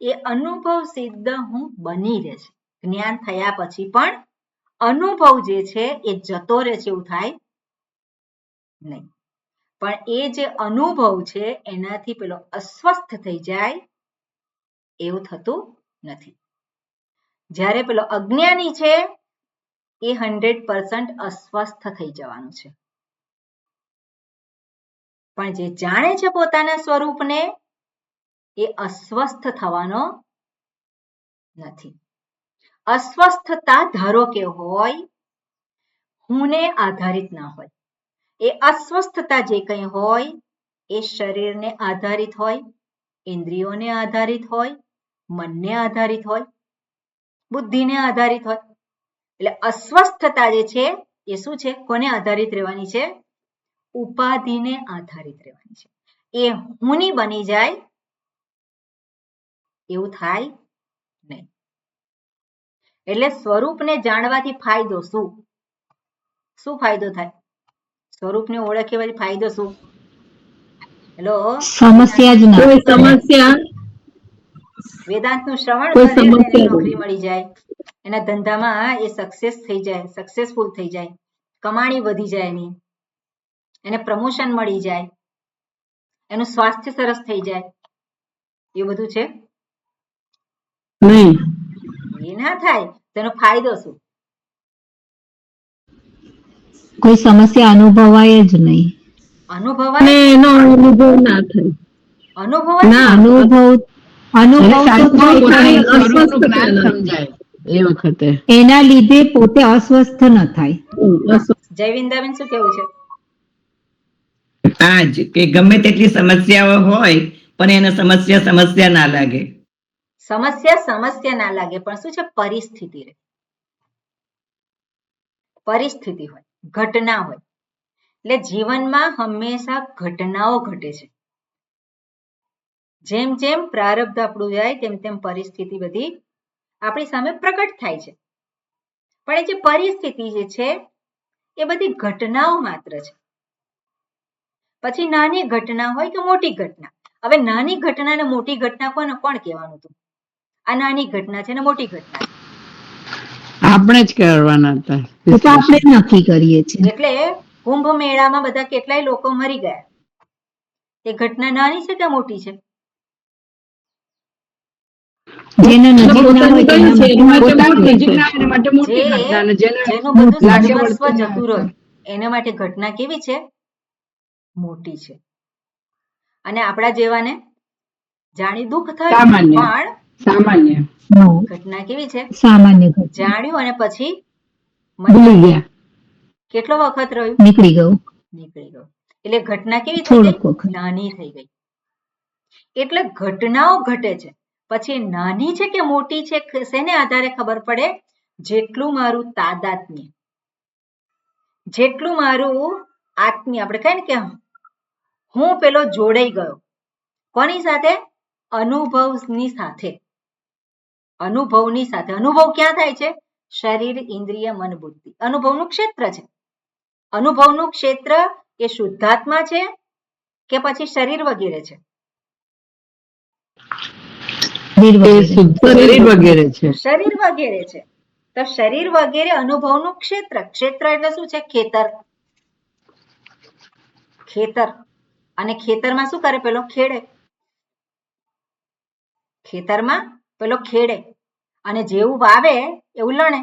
એ અનુભવ સિદ્ધ હું બની રહે છે. જ્ઞાન થયા પછી પણ અનુભવ જે છે એ જતો રહે છે એવું થાય નહીં. પણ એ જે અનુભવ છે એનાથી પેલો અસ્વસ્થ થઈ જાય એવું થતું નથી. જ્યારે પેલો અજ્ઞાની છે એ 100% અસ્વસ્થ થઈ જવાનું છે. પણ જે જાણે છે પોતાના સ્વરૂપને એ અસ્વસ્થ થવાનો નથી. અસ્વસ્થતા ધારો કે હોય, હુંને આધારિત ના હોય. એ અસ્વસ્થતા જે કંઈ હોય એ શરીરને આધારિત હોય, ઇન્દ્રિયોને આધારિત હોય, મનને આધારિત હોય, બુદ્ધિને આધારિત હોય. એટલે અસ્વસ્થતા જે છે એ શું છે? કોને આધારિત રહેવાની છે? ઉપાધિને આધારિત રહેવાની છે. એ હુંની બની જાય એવું થાય નહીં. એટલે સ્વરૂપને જાણવાથી ફાયદો શું? શું ફાયદો થાય? સ્વરૂપને ઓળખવાથી ફાયદો શું? હેલો, સમસ્યા જ ના કોઈ સમસ્યા વેદાંતનું શ્રવણ કોઈ કરે તો એને સમસ્યા નોકરી મળી જાય, એના ધંધામાં એ સક્સેસફુલ થઈ જાય, કમાણી વધી જાય એની, એને પ્રમોશન મળી જાય, એનું સ્વાસ્થ્ય સરસ થઈ જાય, એ બધું છે નહીં. એ ના થાય. તેનો ફાયદો શું? કોઈ સમસ્યા અનુભવાય જ નહીં. અને અનુભવાય એનો અનુભવ ના થાય. અનુભવાય ના અનુભવ અનુભવ તો થાય પોતાની પણ અસ્વસ્થતા ના એ વખતે એના લીધે પોતે અસ્વસ્થ ન થાય. જયવિંદાબેન શું કેવું છે? આ જ કે ગમે તેટલી સમસ્યાઓ હોય પણ એને સમસ્યા ના લાગે. સમસ્યા ના લાગે પણ શું છે? પરિસ્થિતિ રહે, પરિસ્થિતિ હોય, ઘટના હોય. એટલે જીવનમાં હંમેશા ઘટનાઓ ઘટે છે. જેમ જેમ પ્રારબ્ધ આપણું જાય તેમ તેમ પરિસ્થિતિ બધી આપણી સામે પ્રગટ થાય છે. પણ એ જે પરિસ્થિતિ જે છે એ બધી ઘટનાઓ માત્ર છે. પછી નાની ઘટના હોય કે મોટી ઘટના. હવે નાની ઘટના ને મોટી ઘટના કોણ કહેવાનું હતું? આ નાની ઘટના છે ને મોટી ઘટના છે. આપણે જ કરવાના હતા. એ તો આપણે જ નક્કી કરીએ છીએ. એટલે કુંભ મેળામાં બધા કેટલાય લોકો મરી ગયા. એ ઘટના નાની છે કે મોટી છે? જેને નજીક ના હોય તેના માટે મોટી ઘટના અને જેનું બધું સર્વસ્વ જતું રહ્યું એના માટે ઘટના કેવી છે? મોટી છે. અને આપણા જેવાને જાણી દુઃખ થયું પણ સામાન્ય ઘટના કેવી છે? સામાન્ય ઘટના. જાણ્યું અને પછી ભૂલી ગયા, કેટલો વખત રહ્યું? નીકળી ગયું. એટલે ઘટના કેવી થઈ થોડોક ગઈ? વખત. નાની થઈ ગઈ. એટલે ઘટનાઓ ઘટે છે. પછી નાની છે કે મોટી છે શેને આધારે ખબર પડે? જેટલું મારું તાદાત્મ્ય, જેટલું મારું આત્મીય, આપણે કહીએ ને કે હું પેલો જોડાઈ ગયો. કોની સાથે? અનુભવની સાથે. અનુભવની સાથે. અનુભવ ક્યાં થાય છે? શરીર, ઇન્દ્રિય, મન, બુદ્ધિ. અનુભવનું ક્ષેત્ર છે. અનુભવનું ક્ષેત્ર એ શુદ્ધાત્મા છે કે પછી શરીર વગેરે છે? શરીર વગેરે છે. શરીર વગેરે છે. તો શરીર વગેરે અનુભવનું ક્ષેત્ર. ક્ષેત્ર એટલે શું છે? ખેતર. અને ખેતરમાં શું કરે? પેલો ખેડે. ખેતરમાં પેલો ખેડે અને જેવું વાવે એવું લણે.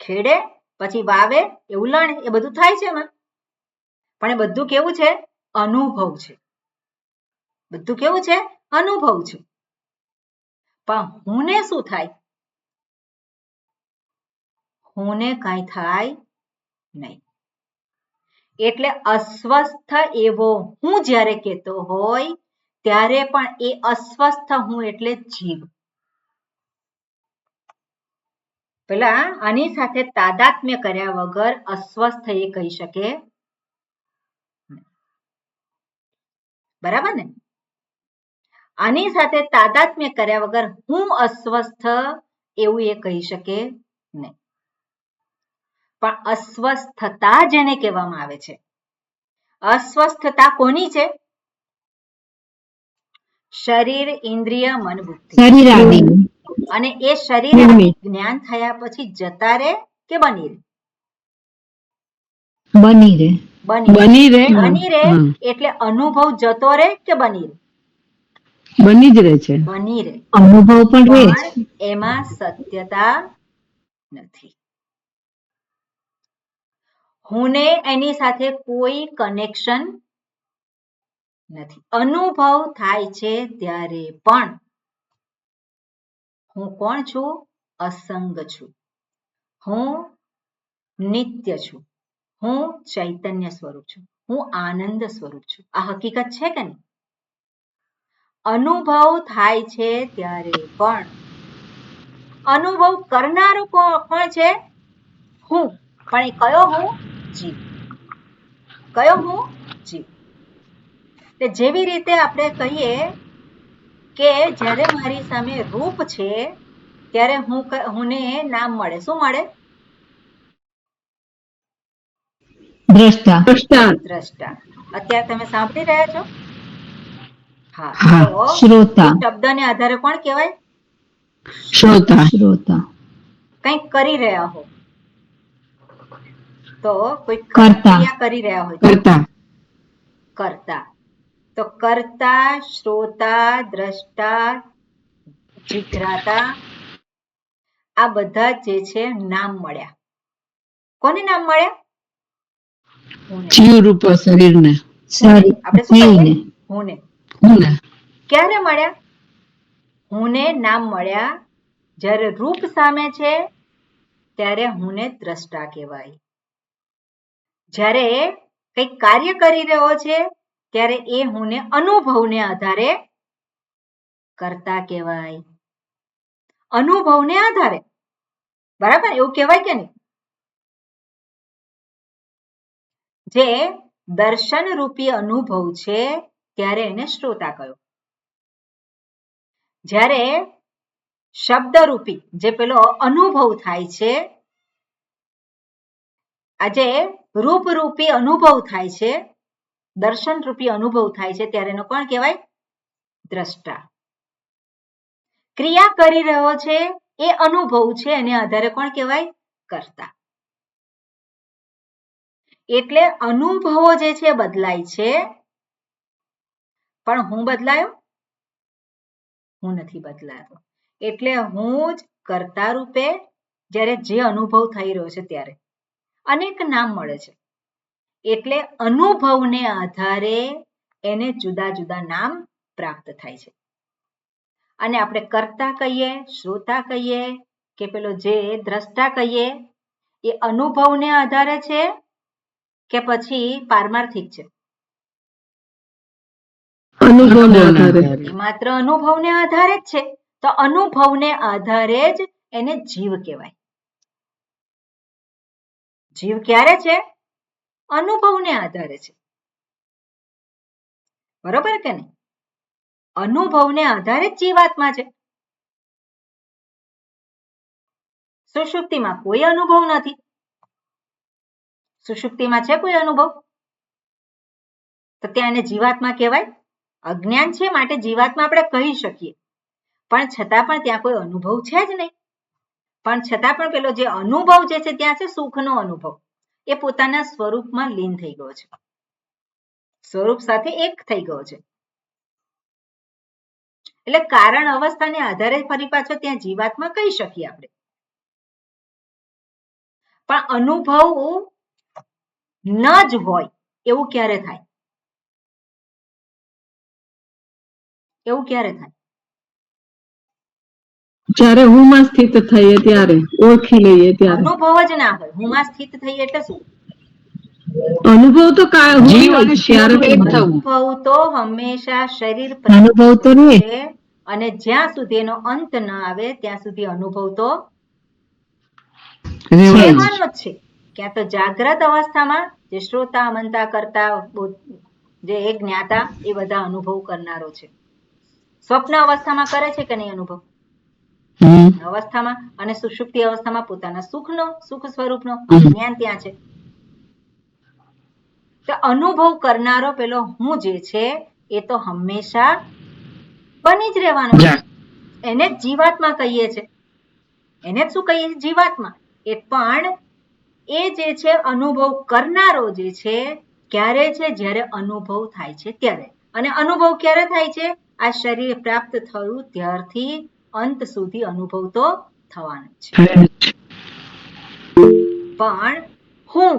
ખેડે પછી વાવે એવું લણે. એ બધું થાય છે એમાં. પણ એ બધું કેવું છે? અનુભવ છે. બધું કેવું છે? અનુભવ છે. પણ હુંને શું થાય? હુંને કાંઈ થાય નહીં. એટલે અસ્વસ્થ એવો હું જ્યારે કહેતો હોય ત્યારે પણ એ અસ્વસ્થ હું એટલે જીવ. પેલા આની સાથે તાદાત્મ્ય કર્યા વગર અસ્વસ્થ એ કહી શકે. બરાબર ને? આની સાથે તાદાત્મ્ય કર્યા વગર હું અસ્વસ્થ એવું એ કહી શકે નહીં. પણ અસ્વસ્થતા જેને કહેવામાં આવે છે. અસ્વસ્થતા કોની છે? શરીર, ઇન્દ્રિય, મન, બુદ્ધિ. શરીર આદિ. અને એ શરીર આદિ જ્ઞાન થયા પછી જતા રહે કે બની રહે? બની રહે. એટલે અનુભવ જતો રહે કે બની રહે? બની જ રહે છે. બની રહે. અનુભવ પણ રહે છે. પણ એમાં સત્યતા નથી. હુંને એની સાથે કોઈ કનેક્શન નથી. અનુભવ થાય છે ત્યારે પણ હું કોણ છું? અસંગ છું. હું નિત્ય છું. હું ચૈતન્ય સ્વરૂપ છું. હું આનંદ સ્વરૂપ છું. આ હકીકત છે કે નહીં? અનુભવ થાય છે ત્યારે પણ અનુભવ કરનારો કોણ છે? હું. પણ એ કયો હું? જીવ. કયો હું? જીવ. એટલે જેવી રીતે આપણે કહીએ કે જ્યારે મારી સામે રૂપ છે ત્યારે હુંને નામ મળે. શું મળે? દ્રષ્ટા. દ્રષ્ટા. અત્યારે તમે સાંભળી રહ્યા છો? હા. હા. તો શ્રોતા. શબ્દને આધારે કોણ કહેવાય? શ્રોતા. શ્રોતા. કંઈક કરી રહ્યા હો તો કોઈ કર્તા. ક્રિયા કરી રહ્યા હોય કરતા. કરતા. તો કર્તા, શ્રોતા, દ્રષ્ટા, જીઘ્રાતા આ બધા જે છે નામ મળ્યા. કોને નામ મળ્યા? હુંને. જીવ રૂપ શરીરને. આપણે શું કહીએ? હુંને. હુંને. ક્યારે મળ્યા? હુંને નામ મળ્યા જ્યારે રૂપ સામે છે ત્યારે હુંને દ્રષ્ટા કહેવાય. જ્યારે કંઈક કાર્ય કરી રહ્યો છે ત્યારે એ હુંને અનુભવને આધારે કર્તા કહેવાય. અનુભવને આધારે. બરાબર? એવું કહેવાય કે નહીં? જે દર્શન રૂપી અનુભવ છે ત્યારે એને શ્રોતા કહ્યો. જ્યારે શબ્દરૂપી જે પેલો અનુભવ થાય છે, આજે રૂપરૂપી અનુભવ થાય છે, દર્શન રૂપી અનુભવ થાય છે ત્યારે એનો કોણ કહેવાય? દ્રષ્ટા. ક્રિયા કરી રહ્યો છે એ અનુભવ છે એને આધારે કોણ કહેવાય? કર્તા. એટલે અનુભવો જે છે બદલાય છે પણ હું બદલાયો? હું નથી બદલાતો. એટલે હું જ કર્તા રૂપે જ્યારે જે અનુભવ થઈ રહ્યો છે ત્યારે અનેક નામ મળે છે. એટલે અનુભવને આધારે એને જુદા જુદા નામ પ્રાપ્ત થાય છે. અને આપણે કર્તા કહીએ, શ્રોતા કહીએ કે પેલો જે દ્રષ્ટા કહીએ એ અનુભવને આધારે છે કે પછી પારમાર્થિક છે? અનુભવને આધારે. એ માત્ર અનુભવને આધારે જ છે. તો અનુભવને આધારે જ એને જીવ કહેવાય. જીવ ક્યારે છે? અનુભવને આધારે છે. બરોબર કે નહીં? અનુભવને આધારે જ જીવાત્મા છે. સુષુપ્તિમાં કોઈ અનુભવ નથી. સુષુપ્તિમાં છે કોઈ અનુભવ? તો ત્યાં એને જીવાત્મા કહેવાય? અજ્ઞાન છે માટે જીવાત્મા આપણે કહી શકીએ. પણ છતાં પણ ત્યાં કોઈ અનુભવ છે જ નહીં. પણ છતાં પણ પેલો જે અનુભવ જે છે ત્યાં છે સુખનો અનુભવ. એ પોતાના સ્વરૂપમાં લીન થઈ ગયો છે. સ્વરૂપ સાથે એક થઈ ગયો છે. એટલે કારણ અવસ્થાને આધારે ફરી પાછો ત્યાં જીવાત્મા કહી શકીએ આપણે. પણ અનુભવ ન જ હોય એવું ક્યારે થાય? એવું ક્યારે થાય? જ્યારે હું માં સ્થિત થઈએ ત્યારે, ઓળખી લઈએ ત્યારે. અનુભવ જ ના હોય. હું માં સ્થિત થઈ એટલે શું? અનુભવ તો જીવ અને શિવ એક થવું. અનુભવ તો હંમેશા શરીર અનુભવ તો રહે. છે અને જ્યાં સુધી એનો અંત ન આવે ત્યાં સુધી અનુભવ તો રહેવાનો જ છે. ક્યાં તો જાગ્રત અવસ્થામાં જે શ્રોતા, મનતા, કરતા, જે એક જ્ઞાતા એ બધા અનુભવ કરનારો છે. સ્વપ્ન અવસ્થામાં કરે છે કે નહીં અનુભવ? અવસ્થામાં અને સુષુપ્તિ અવસ્થામાં પોતાના સુખ સ્વરૂપનો જ્ઞાન ત્યાં છે. તો અનુભવ કરનારો પેલો હું જે છે એ તો હંમેશા બની જ રહેવાનો છે. એને જ જીવાત્મા કહીએ છે. એને જ શું કહીએ છીએ? જીવાત્મા. એ પણ એ જે છે અનુભવ કરનારો જે છે ક્યારે છે? જ્યારે અનુભવ થાય છે ત્યારે. અને અનુભવ ક્યારે થાય છે? આ શરીર પ્રાપ્ત થયું ત્યારથી અંત સુધી અનુભવ તો થવાનો છે. પણ હું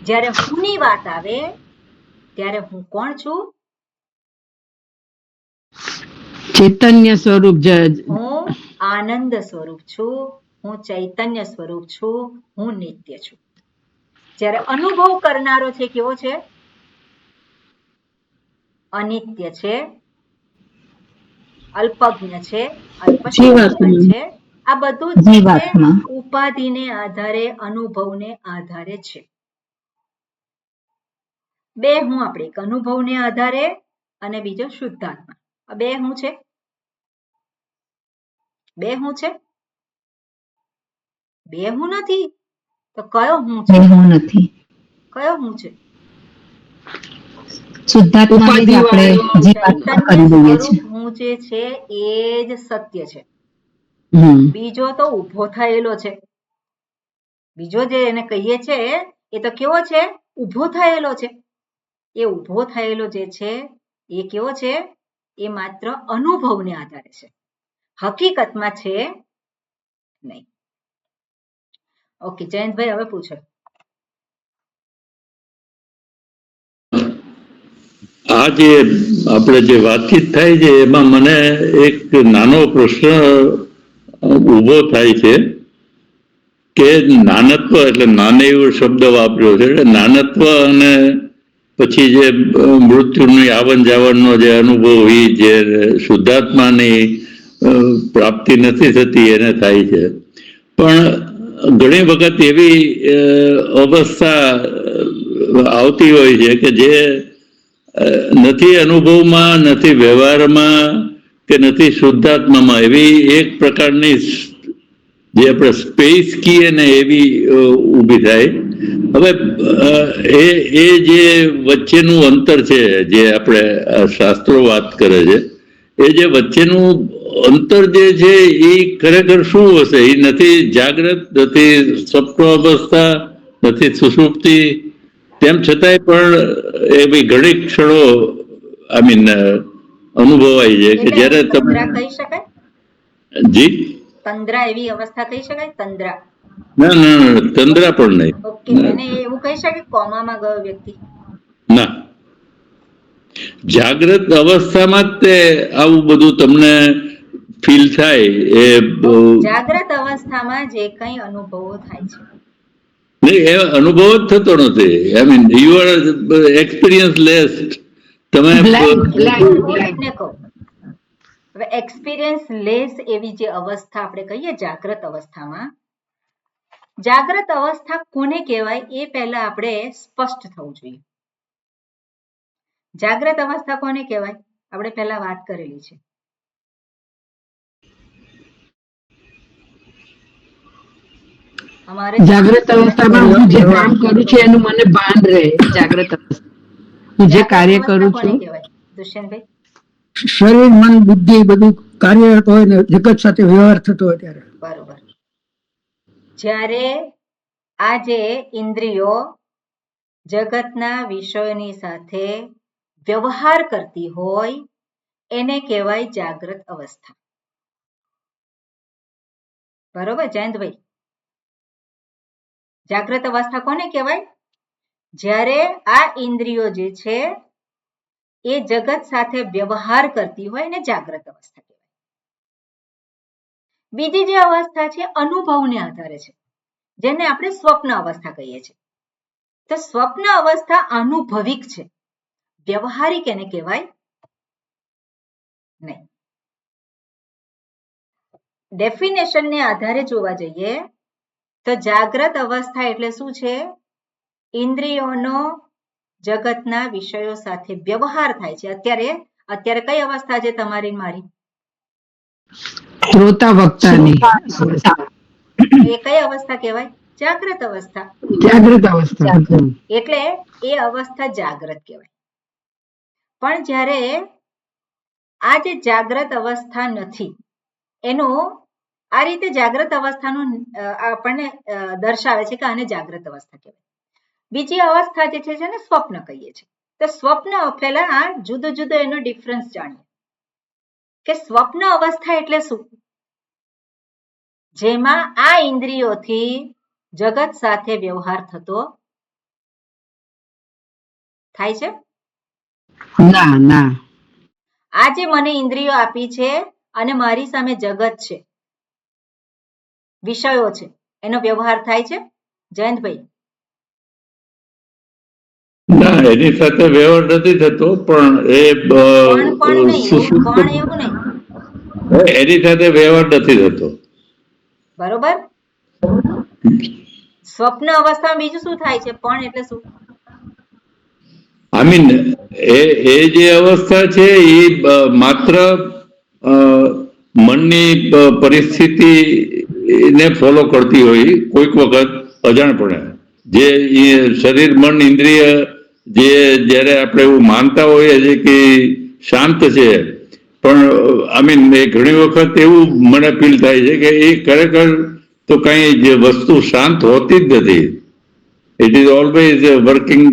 જ્યારે હુંની વાત આવે ત્યારે હું કોણ છું? ચૈતન્ય સ્વરૂપ. હું આનંદ સ્વરૂપ છું. હું ચૈતન્ય સ્વરૂપ છું. હું નિત્ય છું. જ્યારે અનુભવ કરનારો છે કેવો છે? અનિત્ય છે, અલ્પજ્ઞ છે, અલ્પશક્તિ છે. આ બધું જીવાત્મા. ઉપાધિને આધારે, અનુભવને આધારે છે. બે હું આપણે એક અનુભવને આધારે અને બીજો શુદ્ધાત્મા. આ બે શું છે? બે શું છે? બે હું નથી તો કયો હું છે? હું નથી. કયો હું છે? શુદ્ધાત્માને જ આપણે જીવાત્મા કરી દઈએ છીએ. સ્વરૂપ હું જે છે એ જ સત્ય છે. બીજો તો ઊભો થયેલો છે. બીજો જે એને કહીએ છે એ તો કેવો છે? ઊભો થયેલો છે. એ ઊભો થયેલો જે છે એ કેવો છે? એ માત્ર અનુભવને આધારે છે, હકીકતમાં છે નહીં. ઓકે જયંતભાઈ, હવે પૂછો. આ જે આપણે જે વાતચીત થાય છે એમાં મને એક નાનો પ્રશ્ન ઊભો થાય છે કે નાનત્વ એટલે નાને એવો શબ્દ વાપર્યો છે. એટલે નાનત્વ અને પછી જે મૃત્યુની આવન જાવનનો જે અનુભવ એ જે શુદ્ધાત્માની પ્રાપ્તિ નથી થતી એને થાય છે. પણ ઘણી વખત એવી અવસ્થા આવતી હોય છે કે જે નથી અનુભવમાં, નથી વ્યવહારમાં કે નથી શુદ્ધાત્મામાં, એવી એક પ્રકારની જે આપણે સ્પેસ કહીએ ને એવી ઊભી થાય. હવે એ જે વચ્ચેનું અંતર છે જે આપણે શાસ્ત્રો વાત કરે છે, એ જે વચ્ચેનું અંતર જે છે એ ખરેખર શું હશે? એ નથી જાગ્રત, નથી સ્વપ્ન અવસ્થા, નથી સુષુપ્તિ, તેમ છતાંય પણ એવી ઘણી ક્ષણો અનુભવાય છે કે જયારે તમે કહી શકાય જી તંદ્રા એવી અવસ્થા કહી શકાય? તંદ્રા? ના ના, તંદ્રા પણ નહીં. ઓકે, એને એવું કહી શકે કોમામાં ગયો વ્યક્તિ? ના, જાગ્રત અવસ્થામાં જ તે આવું બધું તમને ફીલ થાય. એ જાગ્રત અવસ્થામાં જે કઈ અનુભવો થાય છે નહીં, એ અનુભવ જ થતો નથી. You are experience less. તમે હવે એક્સપિરિયન્સ લેસ એવી જે અવસ્થા આપણે કહીએ જાગ્રત અવસ્થામાં, જાગ્રત અવસ્થા કોને કહેવાય એ પહેલા આપણે સ્પષ્ટ થવું જોઈએ. જાગ્રત અવસ્થા કોને કહેવાય આપણે પહેલા વાત કરેલી છે. જાગ્રત અવસ્થામાં હું જે કામ કરું છું એનું મને ભાન રહે. જાગ્રત અવસ્થા હું જે કાર્ય કરું છું, દુષ્યંતભાઈ, શરીર, મન, બુદ્ધિ બધું કાર્યરત હોય ને જગત સાથે વ્યવહાર થતો હોય ત્યારે. બરોબર. જ્યારે આ જે ઇન્દ્રિયો જગતના વિષયોની સાથે વ્યવહાર કરતી હોય એને કહેવાય જાગ્રત અવસ્થા. બરોબર જયંતભાઈ? જાગ્રત અવસ્થા કોને કહેવાય? જ્યારે આ ઇન્દ્રિયો જે છે એ જગત સાથે વ્યવહાર કરતી હોય એને જાગ્રત અવસ્થા કહેવાય. બીજી જે અવસ્થા છે અનુભવને આધારે છે, જેને આપણે સ્વપ્ન અવસ્થા કહીએ છીએ. તો સ્વપ્ન અવસ્થા અનુભવિક છે, વ્યવહારિક એને કહેવાય નહીં. ડેફિનેશનને આધારે જોવા જઈએ તો જાગ્રત અવસ્થા એટલે શું છે? ઇન્દ્રિયોનો જગતના વિષયો સાથે વ્યવહાર થાય છે. અત્યારે કઈ અવસ્થા છે તમારી મારી? શ્રોતા વક્તાની. એ કઈ અવસ્થા કહેવાય? જાગ્રત અવસ્થા. જાગ્રત અવસ્થા. એટલે એ અવસ્થા જાગ્રત કહેવાય. પણ જ્યારે આ જે જાગ્રત અવસ્થા નથી એનું આ રીતે જાગ્રત અવસ્થાનું આપણને દર્શાવે છે કે આને જાગ્રત અવસ્થા કહેવાય. બીજી અવસ્થા જે છે ને સ્વપ્ન કહીએ છીએ. તો સ્વપ્ન પહેલા આ જુદો જુદો એનો ડિફરન્સ જાણીએ કે સ્વપ્ન અવસ્થા એટલે શું? જેમાં આ ઇન્દ્રિયોથી જગત સાથે વ્યવહાર થતો થાય છે? ના ના. આ જે મને ઇન્દ્રિયો આપી છે અને મારી સામે જગત છે, વિષયો છે, એનો વ્યવહાર થાય છે જયંતભાઈ? ના, એની સાથે વ્યવહાર નથી થતો. પણ એની સાથે વ્યવહાર નથી થતો. બરોબર. સ્વપ્ન અવસ્થામાં બીજું શું થાય છે? પણ એટલે શું? એ જે અવસ્થા છે એ માત્ર મનની પરિસ્થિતિને ફોલો કરતી હોય કોઈક વખત અજાણપણે. જે શરીર મન ઇન્દ્રિય જે જ્યારે આપણે એવું માનતા હોઈએ છીએ કે શાંત છે, પણ એ ઘણી વખત એવું મને ફીલ થાય છે કે એ ખરેખર તો કઈ જે વસ્તુ શાંત હોતી જ નથી. ઇટ ઇઝ ઓલવેઝ વર્કિંગ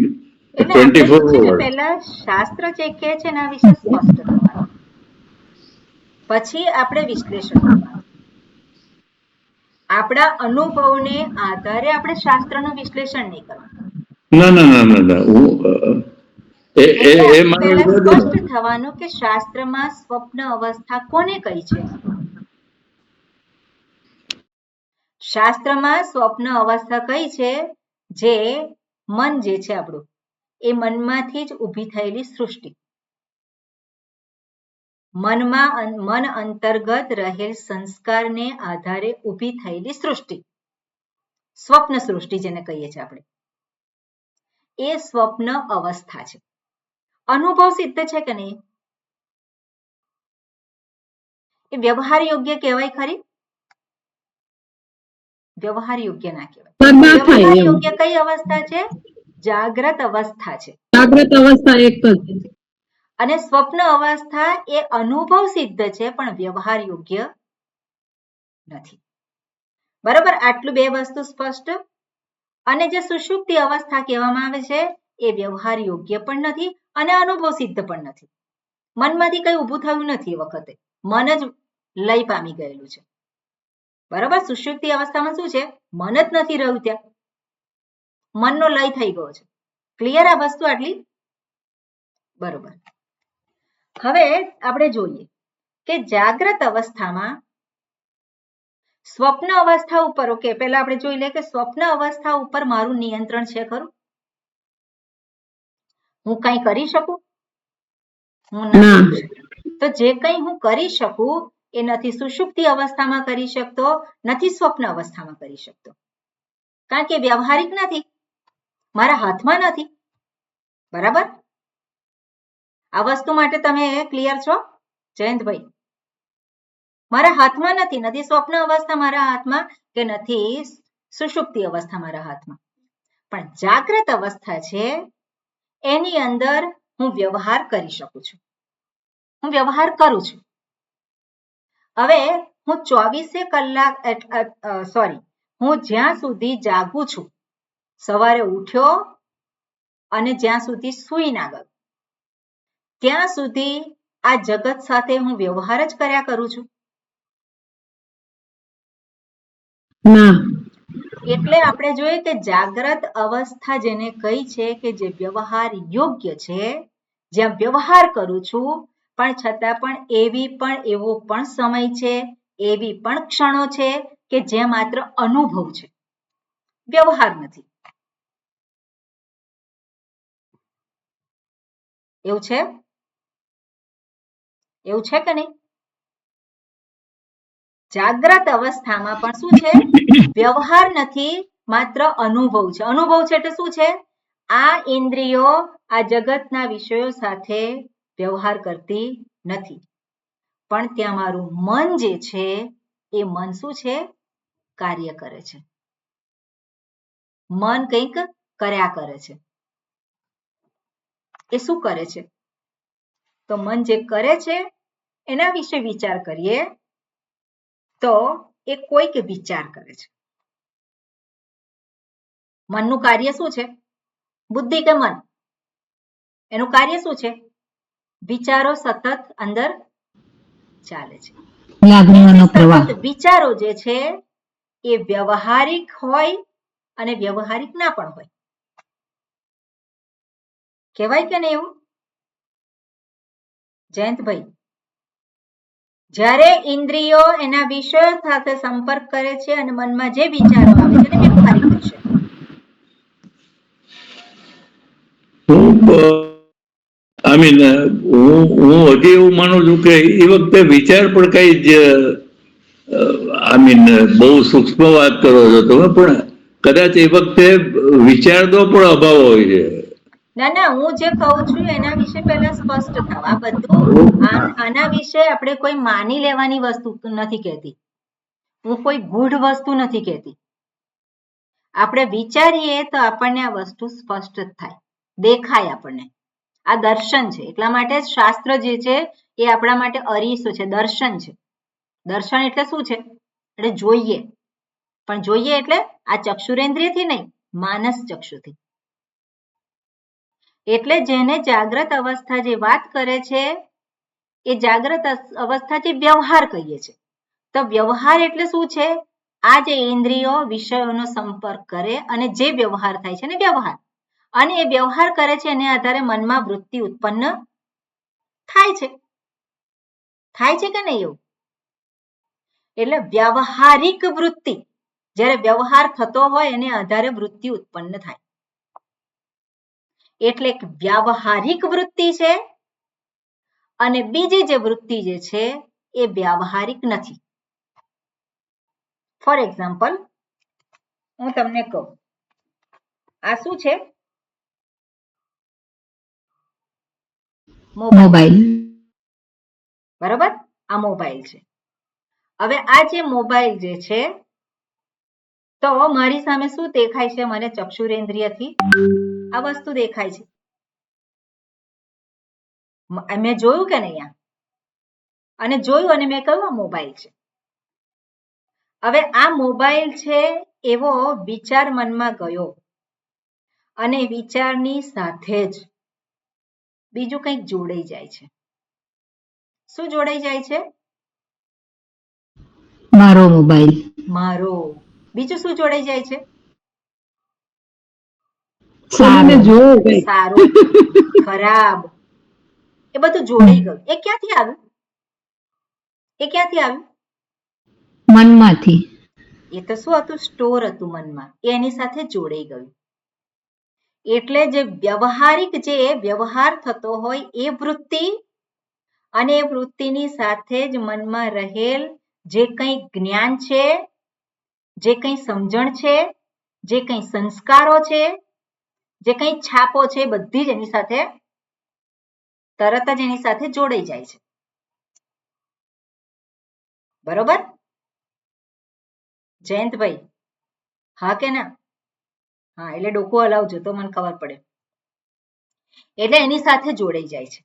24 પહેલા શાસ્ત્ર જે કહે છે એના વિશે સ્પષ્ટ થવાનું, પછી આપણે વિશ્લેષણ કરવાનું. આપણા અનુભવને આધારે આપણે શાસ્ત્રનું વિશ્લેષણ નહીં કરવાનું. ના સ્પષ્ટ થવાનું કે શાસ્ત્રમાં સ્વપ્ન અવસ્થા કોને કહી છે. શાસ્ત્રમાં સ્વપ્ન અવસ્થા કઈ છે? જે મન જે છે આપણું, એ મનમાંથી જ ઊભી થયેલી સૃષ્ટિ, મન અંતર્ગત રહેલ સંસ્કારને આધારે ઊભી થયેલી સૃષ્ટિ, સ્વપ્ન સૃષ્ટિ જેને કહીએ છીએ આપણે, એ સ્વપ્ન અવસ્થા છે. અનુભવ સિદ્ધ છે કે નહીં? એ વ્યવહાર યોગ્ય કહેવાય ખરી? વ્યવહાર યોગ્ય ના કહેવાય. વ્યવહાર યોગ્ય કઈ અવસ્થા છે? જાગ્રત અવસ્થા છે. જાગ્રત અવસ્થા એક જ. અને સ્વપ્ન અવસ્થા એ અનુભવ સિદ્ધ છે પણ વ્યવહાર યોગ્ય નથી. બરોબર, આટલું બે વસ્તુ સ્પષ્ટ. અને જે સુષુપ્તિ અવસ્થા કહેવામાં આવે છે એ વ્યવહાર યોગ્ય પણ નથી અને અનુભવ સિદ્ધ પણ નથી. મનમાંથી કઈ ઊભું થયું નથી, એ વખતે મન જ લય પામી ગયેલું છે. બરોબર, સુષુપ્તિ અવસ્થામાં શું છે? મન જ નથી રહ્યું, ત્યાં મનનો લય થઈ ગયો છે. ક્લિયર આ વસ્તુ આટલી? બરોબર. હવે આપણે જોઈએ કે જાગ્રત અવસ્થામાં સ્વપ્ન અવસ્થા ઉપર, ઓકે, પહેલા આપણે જોઈ લઈએ કે સ્વપ્ન અવસ્થા ઉપર મારું નિયંત્રણ છે ખરું? હું કઈ કરી શકું? હું નથી. તો જે કઈ હું કરી શકું એ નથી સુષુપ્તિ અવસ્થામાં કરી શકતો, નથી સ્વપ્ન અવસ્થામાં કરી શકતો, કારણ કે વ્યવહારિક નથી, મારા હાથમાં નથી. બરાબર, આ વસ્તુ માટે તમે ક્લિયર છો જયંતભાઈ? મારા હાથમાં નથી, નથી સ્વપ્ન અવસ્થા મારા હાથમાં કે નથી સુષુપ્તિ અવસ્થા મારા હાથમાં. પણ જાગ્રત અવસ્થા છે એની અંદર હું વ્યવહાર કરી શકું છું, હું વ્યવહાર કરું છું. હવે હું 24 કલાક હું જ્યાં સુધી જાગું છું, સવારે ઉઠ્યો અને જ્યાં સુધી સૂઈ ના ગયો ત્યાં સુધી આ જગત સાથે હું વ્યવહાર જ કર્યા કરું છું. એટલે આપણે જોઈએ કે જાગ્રત અવસ્થા જેને કહી છે કે જે વ્યવહાર યોગ્ય છે, જ્યાં વ્યવહાર કરું છું પણ છતાં પણ એવો પણ સમય છે, એવી પણ ક્ષણો છે કે જે માત્ર અનુભવ છે, વ્યવહાર નથી. એવું છે? એવું છે કે નહીં? જાગ્રત અવસ્થામાં પણ શું છે? વ્યવહાર નથી, માત્ર અનુભવ છે. અનુભવ છે એટલે શું છે? આ ઇન્દ્રિયો આ જગતના વિષયો સાથે વ્યવહાર કરતી નથી, પણ ત્યાં મારું મન જે છે એ મન શું છે? કાર્ય કરે છે. મન કંઈક કર્યા કરે છે. એ શું કરે છે? તો મન જે કરે છે એના વિશે વિચાર કરીએ તો એ કોઈક વિચાર કરે છે. મનનું કાર્ય શું છે? બુદ્ધિ કે મન? એનું કાર્ય શું છે? વિચારો સતત અંદર ચાલે છે. લાગણીઓનો પ્રવાહ. વિચારો જે છે એ વ્યવહારિક હોય અને વ્યવહારિક ના પણ હોય. કહેવાય કે નહીં એવું જયંતભાઈ? જ્યારે ઇન્દ્રિયો એના વિષયો સાથે સંપર્ક કરે છે અને મનમાં જે વિચારો આવે છે એને વ્યવહારિક કહી શકાય. હું હજી એવું માનું છું કે એ વખતે વિચાર પણ કઈ જ બહુ સૂક્ષ્મ વાત કરો છો તમે, પણ કદાચ એ વખતે વિચારનો પણ અભાવ હોય છે. ના ના, હું જે કહું છું એના વિશે પહેલા સ્પષ્ટ થાવ. આ બધું આના વિશે આપણે કોઈ માની લેવાની વસ્તુ નથી કહેતી. હું કોઈ ગૂઢ વસ્તુ નથી કહેતી. આપણે વિચારીએ તો આપણને આ વસ્તુ સ્પષ્ટ જ થાય, દેખાય આપણને. આ દર્શન છે. એટલા માટે જ શાસ્ત્ર જે છે એ આપણા માટે અરીસો છે, દર્શન છે. દર્શન એટલે શું છે? એટલે જોઈએ. પણ જોઈએ એટલે આ ચક્ષુરેન્દ્રિયથી નહીં, માનસ ચક્ષુથી. એટલે જેને જાગ્રત અવસ્થા જે વાત કરે છે એ જાગ્રત અવસ્થા જે વ્યવહાર કહીએ છીએ. તો વ્યવહાર એટલે શું છે? આ જે ઇન્દ્રિયો વિષયોનો સંપર્ક કરે અને જે વ્યવહાર થાય છે ને વ્યવહાર. અને એ વ્યવહાર કરે છે એને આધારે મનમાં વૃત્તિ ઉત્પન્ન થાય છે. થાય છે કે નહીં એવું? એટલે વ્યવહારિક વૃત્તિ, જ્યારે વ્યવહાર થતો હોય એને આધારે વૃત્તિ ઉત્પન્ન થાય. એટલે એક વ્યવહારિક વૃત્તિ છે અને બીજી જે વૃત્તિ જે છે એ વ્યવહારિક નથી. ફોર એક્ઝામ્પલ હું તમને કહું, આ શું છે? મોબાઈલ. બરાબર, આ મોબાઈલ છે. હવે આ જે મોબાઈલ જે છે, તો મારી સામે શું દેખાય છે? મને ચક્ષુરેન્દ્રિયથી આ વસ્તુ દેખાય છે. મેં જોયું કે નહીં? અને જોયું અને મેં કહ્યું આ મોબાઈલ છે. હવે આ મોબાઈલ છે એવો વિચાર મનમાં ગયો અને વિચારની સાથે જ બીજું કંઈક જોડાઈ જાય છે. શું જોડાઈ જાય છે? મારો મોબાઈલ. મારો. બીજું શું જોડાઈ જાય છે? સારું, ખરાબ, એ બધું જોડાઈ ગયું. એ ક્યાંથી આવ્યું? એ ક્યાંથી આવ્યું? મનમાંથી. એ તો શું હતું? સ્ટોર હતું મનમાં, એની સાથે જોડાઈ ગયું. એટલે જે વ્યવહારિક જે વ્યવહાર થતો હોય એ વૃત્તિ અને એ વૃત્તિની સાથે જ મનમાં રહેલ જે કંઈ જ્ઞાન છે, જે કંઈ સમજણ છે, જે કંઈ સંસ્કારો છે, જે કંઈ છાપો છે, બધી જ એની સાથે તરત જ એની સાથે જોડાઈ જાય છે. બરોબર જયંતભાઈ? હા કે ના? હા, એટલે ડોકું હલાવજો તો મને ખબર પડે. એટલે એની સાથે જોડાઈ જાય છે.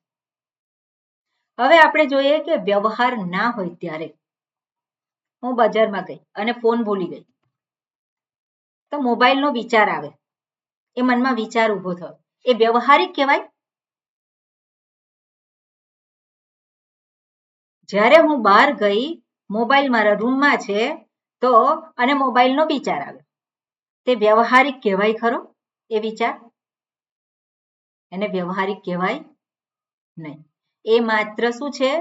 હવે આપણે જોઈએ કે વ્યવહાર ના હોય ત્યારે હું બજારમાં ગઈ અને ફોન ભૂલી ગઈ, તો મોબાઈલનો વિચાર આવે, એ મનમાં વિચાર ઊભો થયો, એ વ્યવહારિક કહેવાય? જ્યારે હું બહાર ગઈ, મોબાઈલ મારા રૂમમાં છે તો અને મોબાઈલનો વિચાર આવે, તે વ્યવહારિક કહેવાય ખરો? એ વિચાર એને વ્યવહારિક કહેવાય નહીં. એ માત્ર શું છે?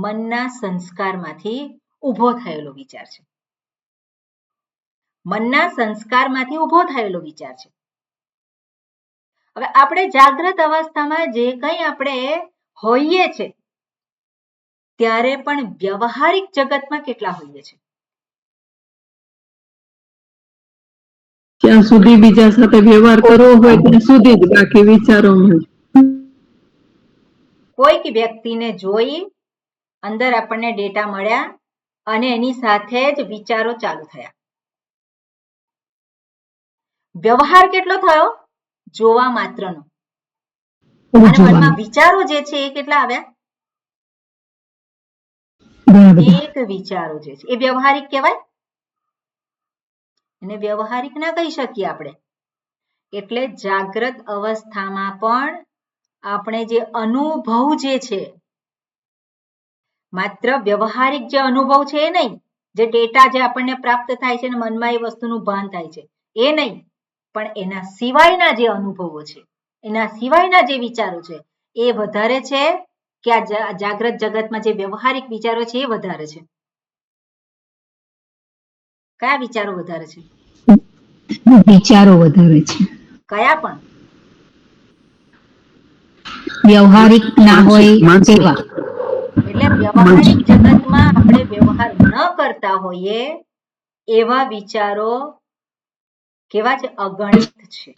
મનના સંસ્કારમાંથી ઊભો થયેલો વિચાર છે. મનના સંસ્કારમાંથી ઊભો થયેલો વિચાર છે. હવે આપણે જાગ્રત અવસ્થામાં જે કંઈ આપણે હોઈએ છે ત્યારે પણ વ્યવહારિક જગતમાં કેટલા હોઈએ છે? જ્યાં સુધી બીજા સાથે વ્યવહાર કરવો હોય ત્યાં સુધી જ, બાકી વિચારોમાં. કોઈક વ્યક્તિને જોઈ અંદર આપણને ડેટા મળ્યા અને એની સાથે જ વિચારો ચાલુ થયા. વ્યવહાર કેટલો થયો? જોવા માત્રનો. અને મનમાં વિચારો જે છે એ કેટલા આવ્યા? એક વિચારો જે છે એ વ્યવહારિક કહેવાય? એને વ્યવહારિક ના કહી શકીએ આપણે. એટલે જાગ્રત અવસ્થામાં પણ આપણે જે અનુભવ જે છે, માત્ર વ્યવહારિક જે અનુભવ છે એ નહીં, જે ડેટા જે આપણને પ્રાપ્ત થાય છે અને મનમાં એ વસ્તુનું ભાન થાય છે એ નહીં, પણ એના સિવાયના જે અનુભવો છે, એના સિવાયના જે વિચારો છે એ વધારે છે કે આ જાગ્રત જગતમાં જે વ્યવહારિક વિચારો છે એ વધારે છે? કયા વિચારો વધારે છે? વિચારો વધારે છે. કયા? પણ વ્યવહારિક ના હોય તેવા. એટલે વ્યવહારિક જગતમાં આપણે વ્યવહાર ન કરતા હોઈએ એવા વિચારો કેવા છે? અગણિત છે.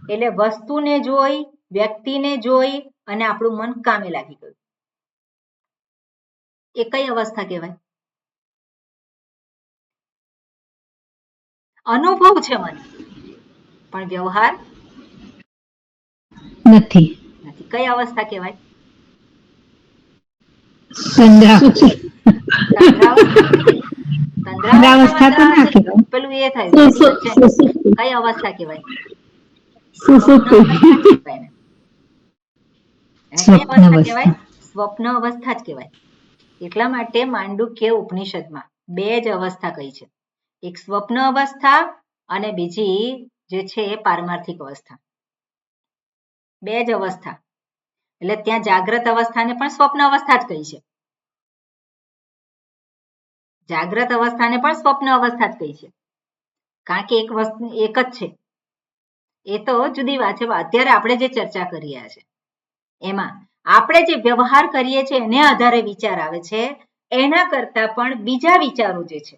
એટલે વસ્તુને જોઈ, વ્યક્તિને જોઈ અને આપણું મન કામે લાગી ગયું. એ કઈ અવસ્થા કહેવાય? અનુભવ છે મને, પણ વ્યવહાર નથી. નથી. કઈ અવસ્થા કહેવાય? તંદ્રાવસ્થા તો ના કહેવાય. પેલું એ થાય કઈ અવસ્થા કહેવાય? સુસુપ્તિ. સ્વપ્ન અવસ્થા. સ્વપ્ન અવસ્થા જ કહેવાય. એટલા માટે માંડુક્ય ઉપનિષદમાં બે જ અવસ્થા કહી છે, એક સ્વપ્ન અવસ્થા અને બીજી જે છે પારમાર્થિક અવસ્થા. બે જ અવસ્થા. એટલે ત્યાં જાગ્રત અવસ્થાને પણ સ્વપ્ન અવસ્થા જ કહી છે. જાગ્રત અવસ્થાને પણ સ્વપ્ન અવસ્થા જ કહી છે, કારણ કે એક વસ્તુ એક જ છે. એ તો જુદી વાત છે. અત્યારે આપણે જે ચર્ચા કરી રહ્યા છે એમાં આપણે જે વ્યવહાર કરીએ છીએ એને આધારે વિચાર આવે છે, એના કરતા પણ બીજા વિચારો જે છે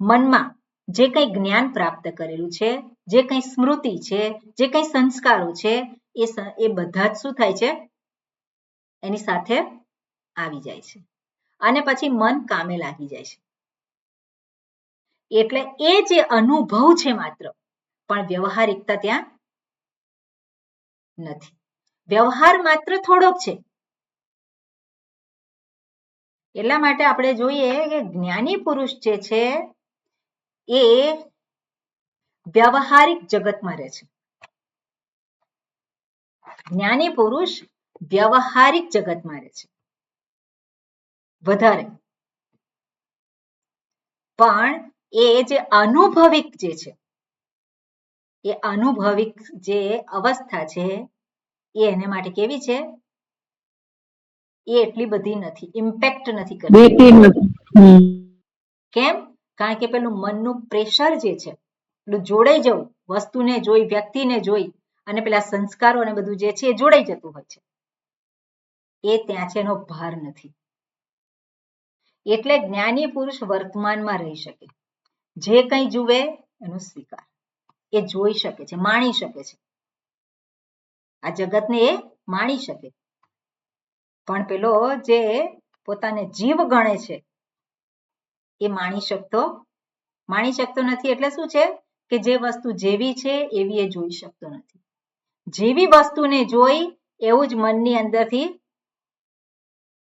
મનમાં, જે કંઈ જ્ઞાન પ્રાપ્ત કરેલું છે, જે કંઈ સ્મૃતિ છે, જે કંઈ સંસ્કારો છે, એ બધા જ શું થાય છે? એની સાથે આવી જાય છે અને પછી મન કામે લાગી જાય છે. એટલે એ જે અનુભવ છે માત્ર, પણ વ્યવહારિકતા ત્યાં નથી. વ્યવહાર માત્ર થોડોક છે. એટલા માટે આપણે જોઈએ કે જ્ઞાની પુરુષ જે છે એ વ્યવહારિક જગતમાં રહે છે. જ્ઞાની પુરુષ વ્યવહારિક જગતમાં રહે છે વધારે, પણ એ જે અનુભવિક જે છે, એ અનુભવિક જે અવસ્થા છે એ એને માટે કેવી છે? એ એટલી બધી નથી, ઇમ્પેક્ટ નથી કરતી. કેમ? કારણ કે પેલું મનનું પ્રેશર જે છે, પેલું જોડાઈ જવું, વસ્તુને જોઈ, વ્યક્તિને જોઈ અને પેલા સંસ્કારો અને બધું જે છે એ જોડાઈ જતું હોય છે. એ ત્યાં છે, એનો ભાર નથી. એટલે જ્ઞાની પુરુષ વર્તમાનમાં રહી શકે, જે કંઈ જુએ એનો સ્વીકાર, એ જોઈ શકે છે, માણી શકે છે. આ જગતને એ માણી શકે. પણ પેલો જે પોતાને જીવ ગણે છે એ માણી શકતો નથી. એટલે શું છે કે જે વસ્તુ જેવી છે એવી એ જોઈ શકતો નથી. જેવી વસ્તુને જોઈ એવું જ મનની અંદરથી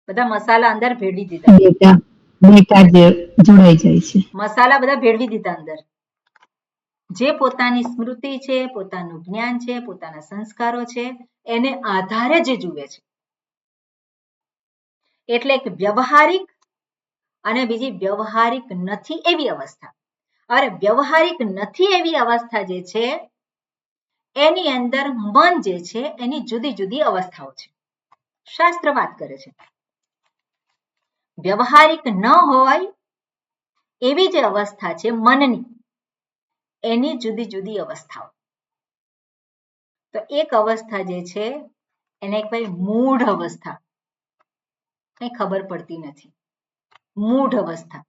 બધા મસાલા અંદર ભેળવી દીધા. જોડાઈ જાય છે. મસાલા બધા ભેળવી દીધા અંદર. જે પોતાની સ્મૃતિ છે, પોતાનું જ્ઞાન છે, પોતાના સંસ્કારો છે, એને આધારે જે જુએ છે. એટલે એક વ્યવહારિક અને બીજી વ્યવહારિક નથી એવી અવસ્થા. અરે વ્યવહારિક નથી એવી અવસ્થા જે છે એની અંદર મન જે છે એની જુદી જુદી અવસ્થાઓ છે. શાસ્ત્ર વાત કરે છે વ્યવહારિક ન હોય એવી જે અવસ્થા છે મનની, એની જુદી જુદી અવસ્થાઓ. તો એક અવસ્થા જે છે એને કહેવાય મૂઢ અવસ્થા. કંઈ ખબર પડતી નથી, મૂઢ અવસ્થા.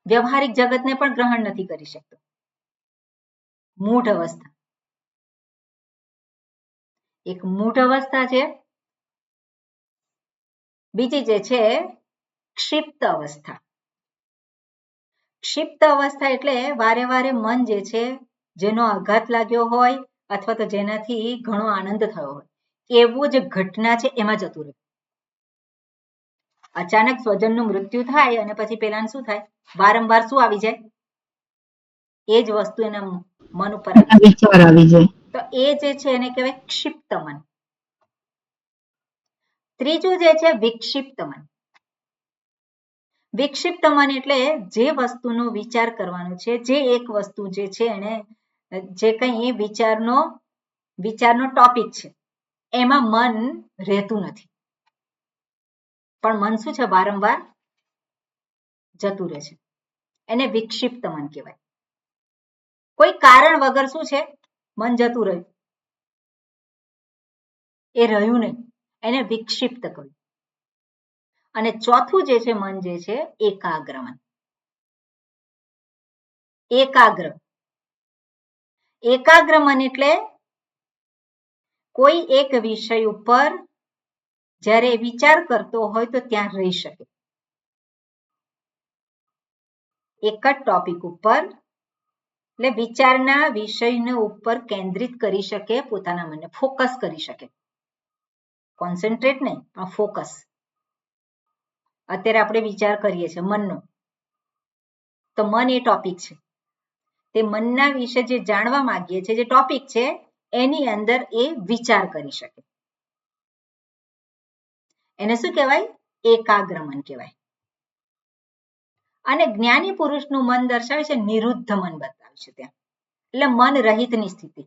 વ્યવહારિક જગતને પણ ગ્રહણ નથી કરી શકતો. મૂઢ અવસ્થા. એક મૂઢ અવસ્થા છે. બીજી જે છે ક્ષિપ્ત અવસ્થા. ક્ષિપ્ત અવસ્થા એટલે વારે વારે મન જે છે જેનો આઘાત લાગ્યો હોય અથવા તો જેનાથી ઘણો આનંદ થયો હોય એવું જ ઘટના છે એમાં જતું રહે. અચાનક સ્વજનનું મૃત્યુ થાય અને પછી પેલાને શું થાય? વારંવાર શું આવી જાય? એ જ વસ્તુ એના મન ઉપર વિચાર આવી જાય. તો એ જે છે એને કહેવાય ક્ષિપ્ત મન. ત્રીજું જે છે વિક્ષિપ્ત મન. વિક્ષિપ્ત મન એટલે જે વસ્તુનો વિચાર કરવાનો છે, જે એક વસ્તુ જે છે એને જે કંઈ વિચારનો ટોપિક છે એમાં મન રહેતું નથી. પણ મન શું છે? વારંવાર જતું રહે છે. એને વિક્ષિપ્ત મન કહેવાય. કોઈ કારણ વગર શું છે? મન જતું રહ્યું. એ રહ્યું નહીં, એને વિક્ષિપ્ત કહ્યું. અને ચોથું જે છે મન જે છે એકાગ્ર મન. એકાગ્ર એકાગ્ર મન એટલે કોઈ એક વિષય ઉપર જ્યારે વિચાર કરતો હોય તો ત્યાં રહી શકે. એક જ ટોપિક ઉપર એટલે વિચારના વિષયને ઉપર કેન્દ્રિત કરી શકે, પોતાના મનને ફોકસ કરી શકે. કોન્સન્ટ્રેટ નહીં, પણ ફોકસ. અત્યારે આપણે વિચાર કરીએ છીએ મનનો, તો મન એ ટોપિક છે. તે મનના વિશે જે જાણવા માંગીએ છીએ, જે ટોપિક છે, એની અંદર એ વિચાર કરી શકે. એને શું કહેવાય? એકાગ્ર મન કહેવાય. અને જ્ઞાની પુરુષનું મન દર્શાવે છે નિરુદ્ધ મન બતાવે છે ત્યાં. એટલે મન રહિતની સ્થિતિ.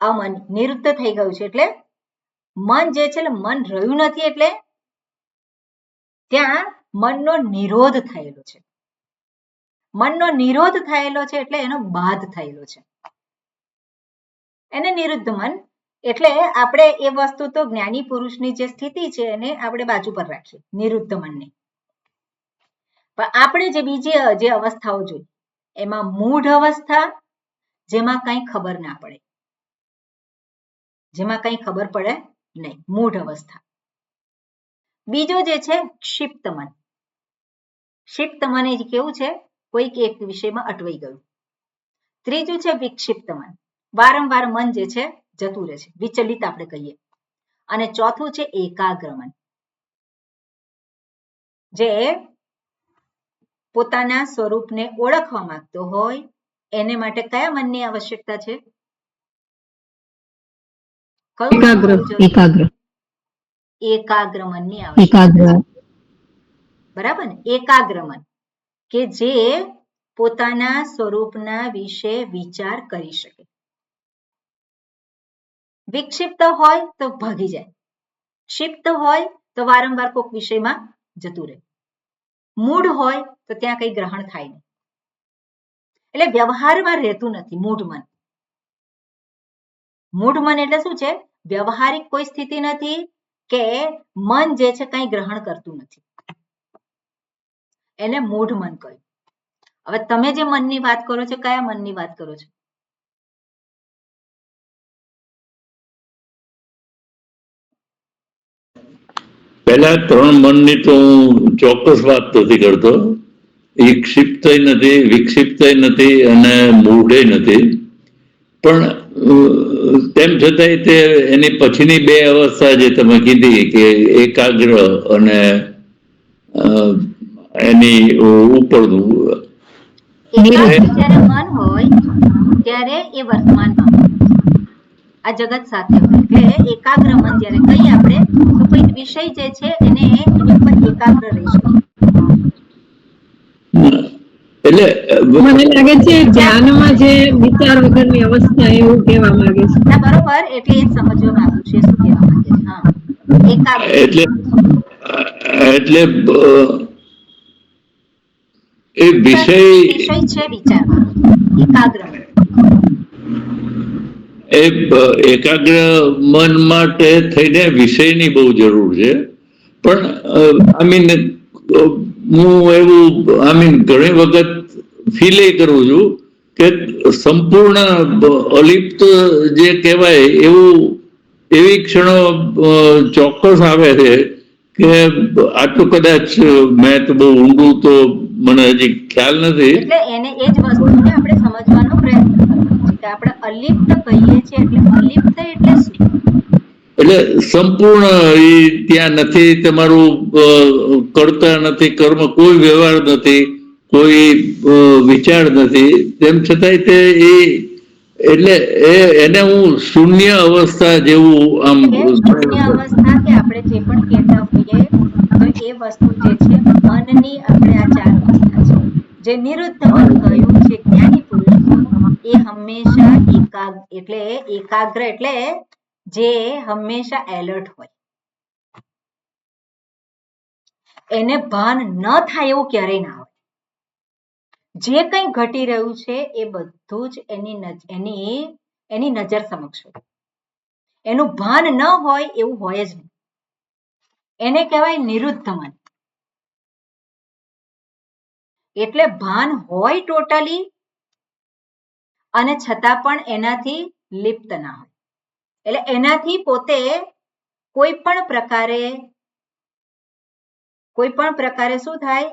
અમન નિરુદ્ધ થઈ ગયું છે એટલે મન જે છે મન રહ્યું નથી, એટલે ત્યાં મનનો નિરોધ થયેલો છે. મનનો નિરોધ થયેલો છે એટલે એનો બાધ થયેલો છે. એને નિરુદ્ધ મન એટલે આપણે એ વસ્તુ તો જ્ઞાની પુરુષની જે સ્થિતિ છે એને આપણે બાજુ પર રાખીએ, નિરુદ્ધ મનને. પણ આપણે જે બીજી જે અવસ્થાઓ જોઈ એમાં મૂઢ અવસ્થા, જેમાં કંઈ ખબર ના પડે, જેમાં કંઈ ખબર પડે નહીં, મૂઢ અવસ્થા. બીજો જે છે ક્ષિપ્ત મન. ક્ષિપ્ત મન એ કેવું છે? કોઈક એક વિષયમાં અટવાઈ ગયું. ત્રીજું છે વિક્ષિપ્ત મન. વારંવાર મન જે છે જતું રહે છે, વિચલિત આપણે કહીએ. અને ચોથું છે એકાગ્ર મન, જે પોતાના સ્વરૂપને ઓળખવા માંગતો હોય એને માટે કયા મનની આવશ્યકતા છે? એકાગ્ર એકાગ્ર મનની આવશ્યકતા. બરાબર ને? એકાગ્ર મન કે જે પોતાના સ્વરૂપના વિશે વિચાર કરી શકે. વિક્ષિપ્ત હોય તો ભાગી જાય, ક્ષિપ્ત હોય તો વારંવાર કોઈક વિષયમાં જતું રહે, મૂઢ હોય તો ત્યાં કંઈ ગ્રહણ થાય નહીં. એટલે વ્યવહારમાં રહેતું નથી મૂઢ મન. મૂઢ મન એટલે શું છે? વ્યવહારિક કોઈ સ્થિતિ નથી કે મન જે છે કંઈ ગ્રહણ કરતું નથી, એને મૂઢ મન કહ્યું. હવે તમે જે મનની વાત કરો છો, કયા મનની વાત કરો છો? પહેલા ત્રણ મનની તો હું ચોક્કસ વાત નથી કરતો. એ ક્ષિપ્તય નથી, વિક્ષિપ્તય નથી અને મૂઢય નથી. પણ તેમ છતાંય તે એની પછીની બે અવસ્થા જે તમે કીધી કે એકાગ્ર અને એની ઉપરનું, જ્યારે મન હોય ત્યારે એ વર્તમાનમાં આ જગત સાથે હોય. એટલે એકાગ્ર મન જ્યારે કહીએ આપણે તો કોઈક વિષય જે છે એને એની ઉપર એકાગ્ર રહી શકે. એટલે મને લાગે છે ધ્યાનમાં જે વિચાર વગરની અવસ્થા એવું કહેવા માંગે છે. ના, બરોબર. એટલે એ જ સમજવા માંગુ છું શું કહેવા માંગે છે. હા, એકાગ્ર એટલે એ વિષય છે વિચારવાનો. એકાગ્ર એ એકાગ્ર મન માટે થઈને વિષયની બહુ જરૂર છે. પણ હું એવું ઘણી વખત ફીલ કરું છું કે સંપૂર્ણ અલિપ્ત જે કહેવાય એવી ક્ષણો ચોક્કસ આવે છે કે આટલું કદાચ મેં તો બહુ ઊંડું તો મને હજી ખ્યાલ નથી. એટલે એને એ જ વસ્તુને આપણે સમજવાનો પ્રયત્ન કરવાનો છે કે આપણે અલિપ્ત કહીએ છીએ એટલે અલિપ્ત એટલે શું? એટલે સંપૂર્ણ એ ત્યાં નથી, તમારું કરતા નથી, કર્મ કોઈ વ્યવહાર નથી, કોઈ વિચાર નથી, તેમ છતાંય તે એટલે એને હું શૂન્ય અવસ્થા જેવું આમ શૂન્ય અવસ્થા કે આપણે જે પણ કહેતા હોઈએ તો એ વસ્તુ જે છે મનની આપણે આ ચાર અવસ્થા છે. જે નિરુદ્ધ મન કહ્યું છે જ્ઞાની પુરુષનું, એ હંમેશા એકાગ્ર એટલે જે હંમેશા એલર્ટ હોય, એને ભાન ન થાય એવું ક્યારેય ના હોય. જે કંઈ ઘટી રહ્યું છે એ બધું જ એની નજર સમક્ષ હોય. એનું ભાન ન હોય એવું હોય જ નહીં. એને કહેવાય નિરુદ્ધ મન. એટલે ભાન હોય ટોટલી અને છતાં પણ એનાથી લિપ્ત ના હોય. એટલે એનાથી પોતે કોઈ પણ પ્રકારે શું થાય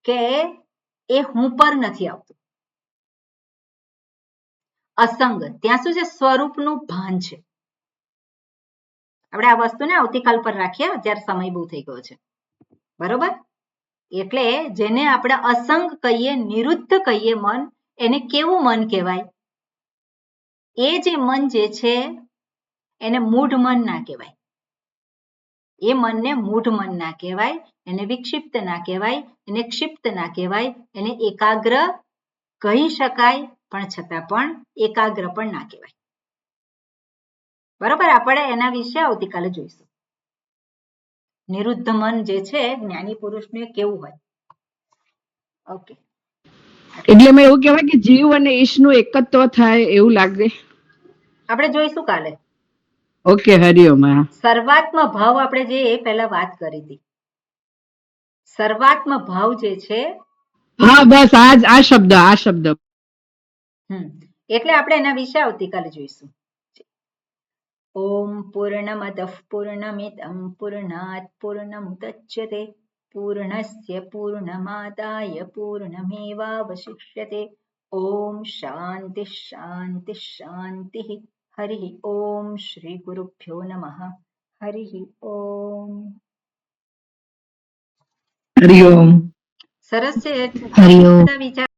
કે એ હું પર નથી આવતું. અસંગ ત્યાં શું છે? સ્વરૂપનું ભાન છે. આપણે આ વસ્તુને આવતીકાલ પર રાખીએ, અત્યારે સમય બહુ થઈ ગયો છે. બરોબર? એટલે જેને આપણે અસંગ કહીએ, નિરુદ્ધ કહીએ મન, એને કેવું મન કહેવાય? એ જે મન જે છે એને મૂઢ મન ના કહેવાય. એ મનને મૂઢ મન ના કહેવાય, એને વિક્ષિપ્ત ના કહેવાય, એને ક્ષિપ્ત ના કહેવાય, એને એકાગ્ર કહી શકાય, પણ છતાં પણ એકાગ્ર પણ ના કહેવાય. બરોબર? આપણે એના વિશે આવતીકાલે જોઈશું. નિરુદ્ધ મન જે છે જ્ઞાની પુરુષને કેવું હોય. ઓકે, એટલે એમાં એવું કહેવાય કે જીવ અને ઈશનું એકત્વ થાય એવું લાગે. આપણે જોઈશું કાલે. ઓકે, હરિઓમ. સર્વાત્મ ભાવ આપણે જે પહેલા વાત કરી હતી, સર્વાત્મ ભાવ જે છે, હા, બસ આ શબ્દ એટલે આપણે એના વિશે આવતીકાલે જોઈશું. ઓમ પૂર્ણમદઃ પૂર્ણમિદં પૂર્ણાત પૂર્ણમુદચ્યતે પૂર્ણસ્ય પૂર્ણમાદાય પૂર્ણમેવાવશિષ્યતે. ઓમ શાંતિ શાંતિ શાંતિ. હરિ ઓમ શ્રી ગુરુભ્યો નમઃ. હરિ ઓમ. હરિઓમ. સરસ છે. હરિઓમ. વિચાર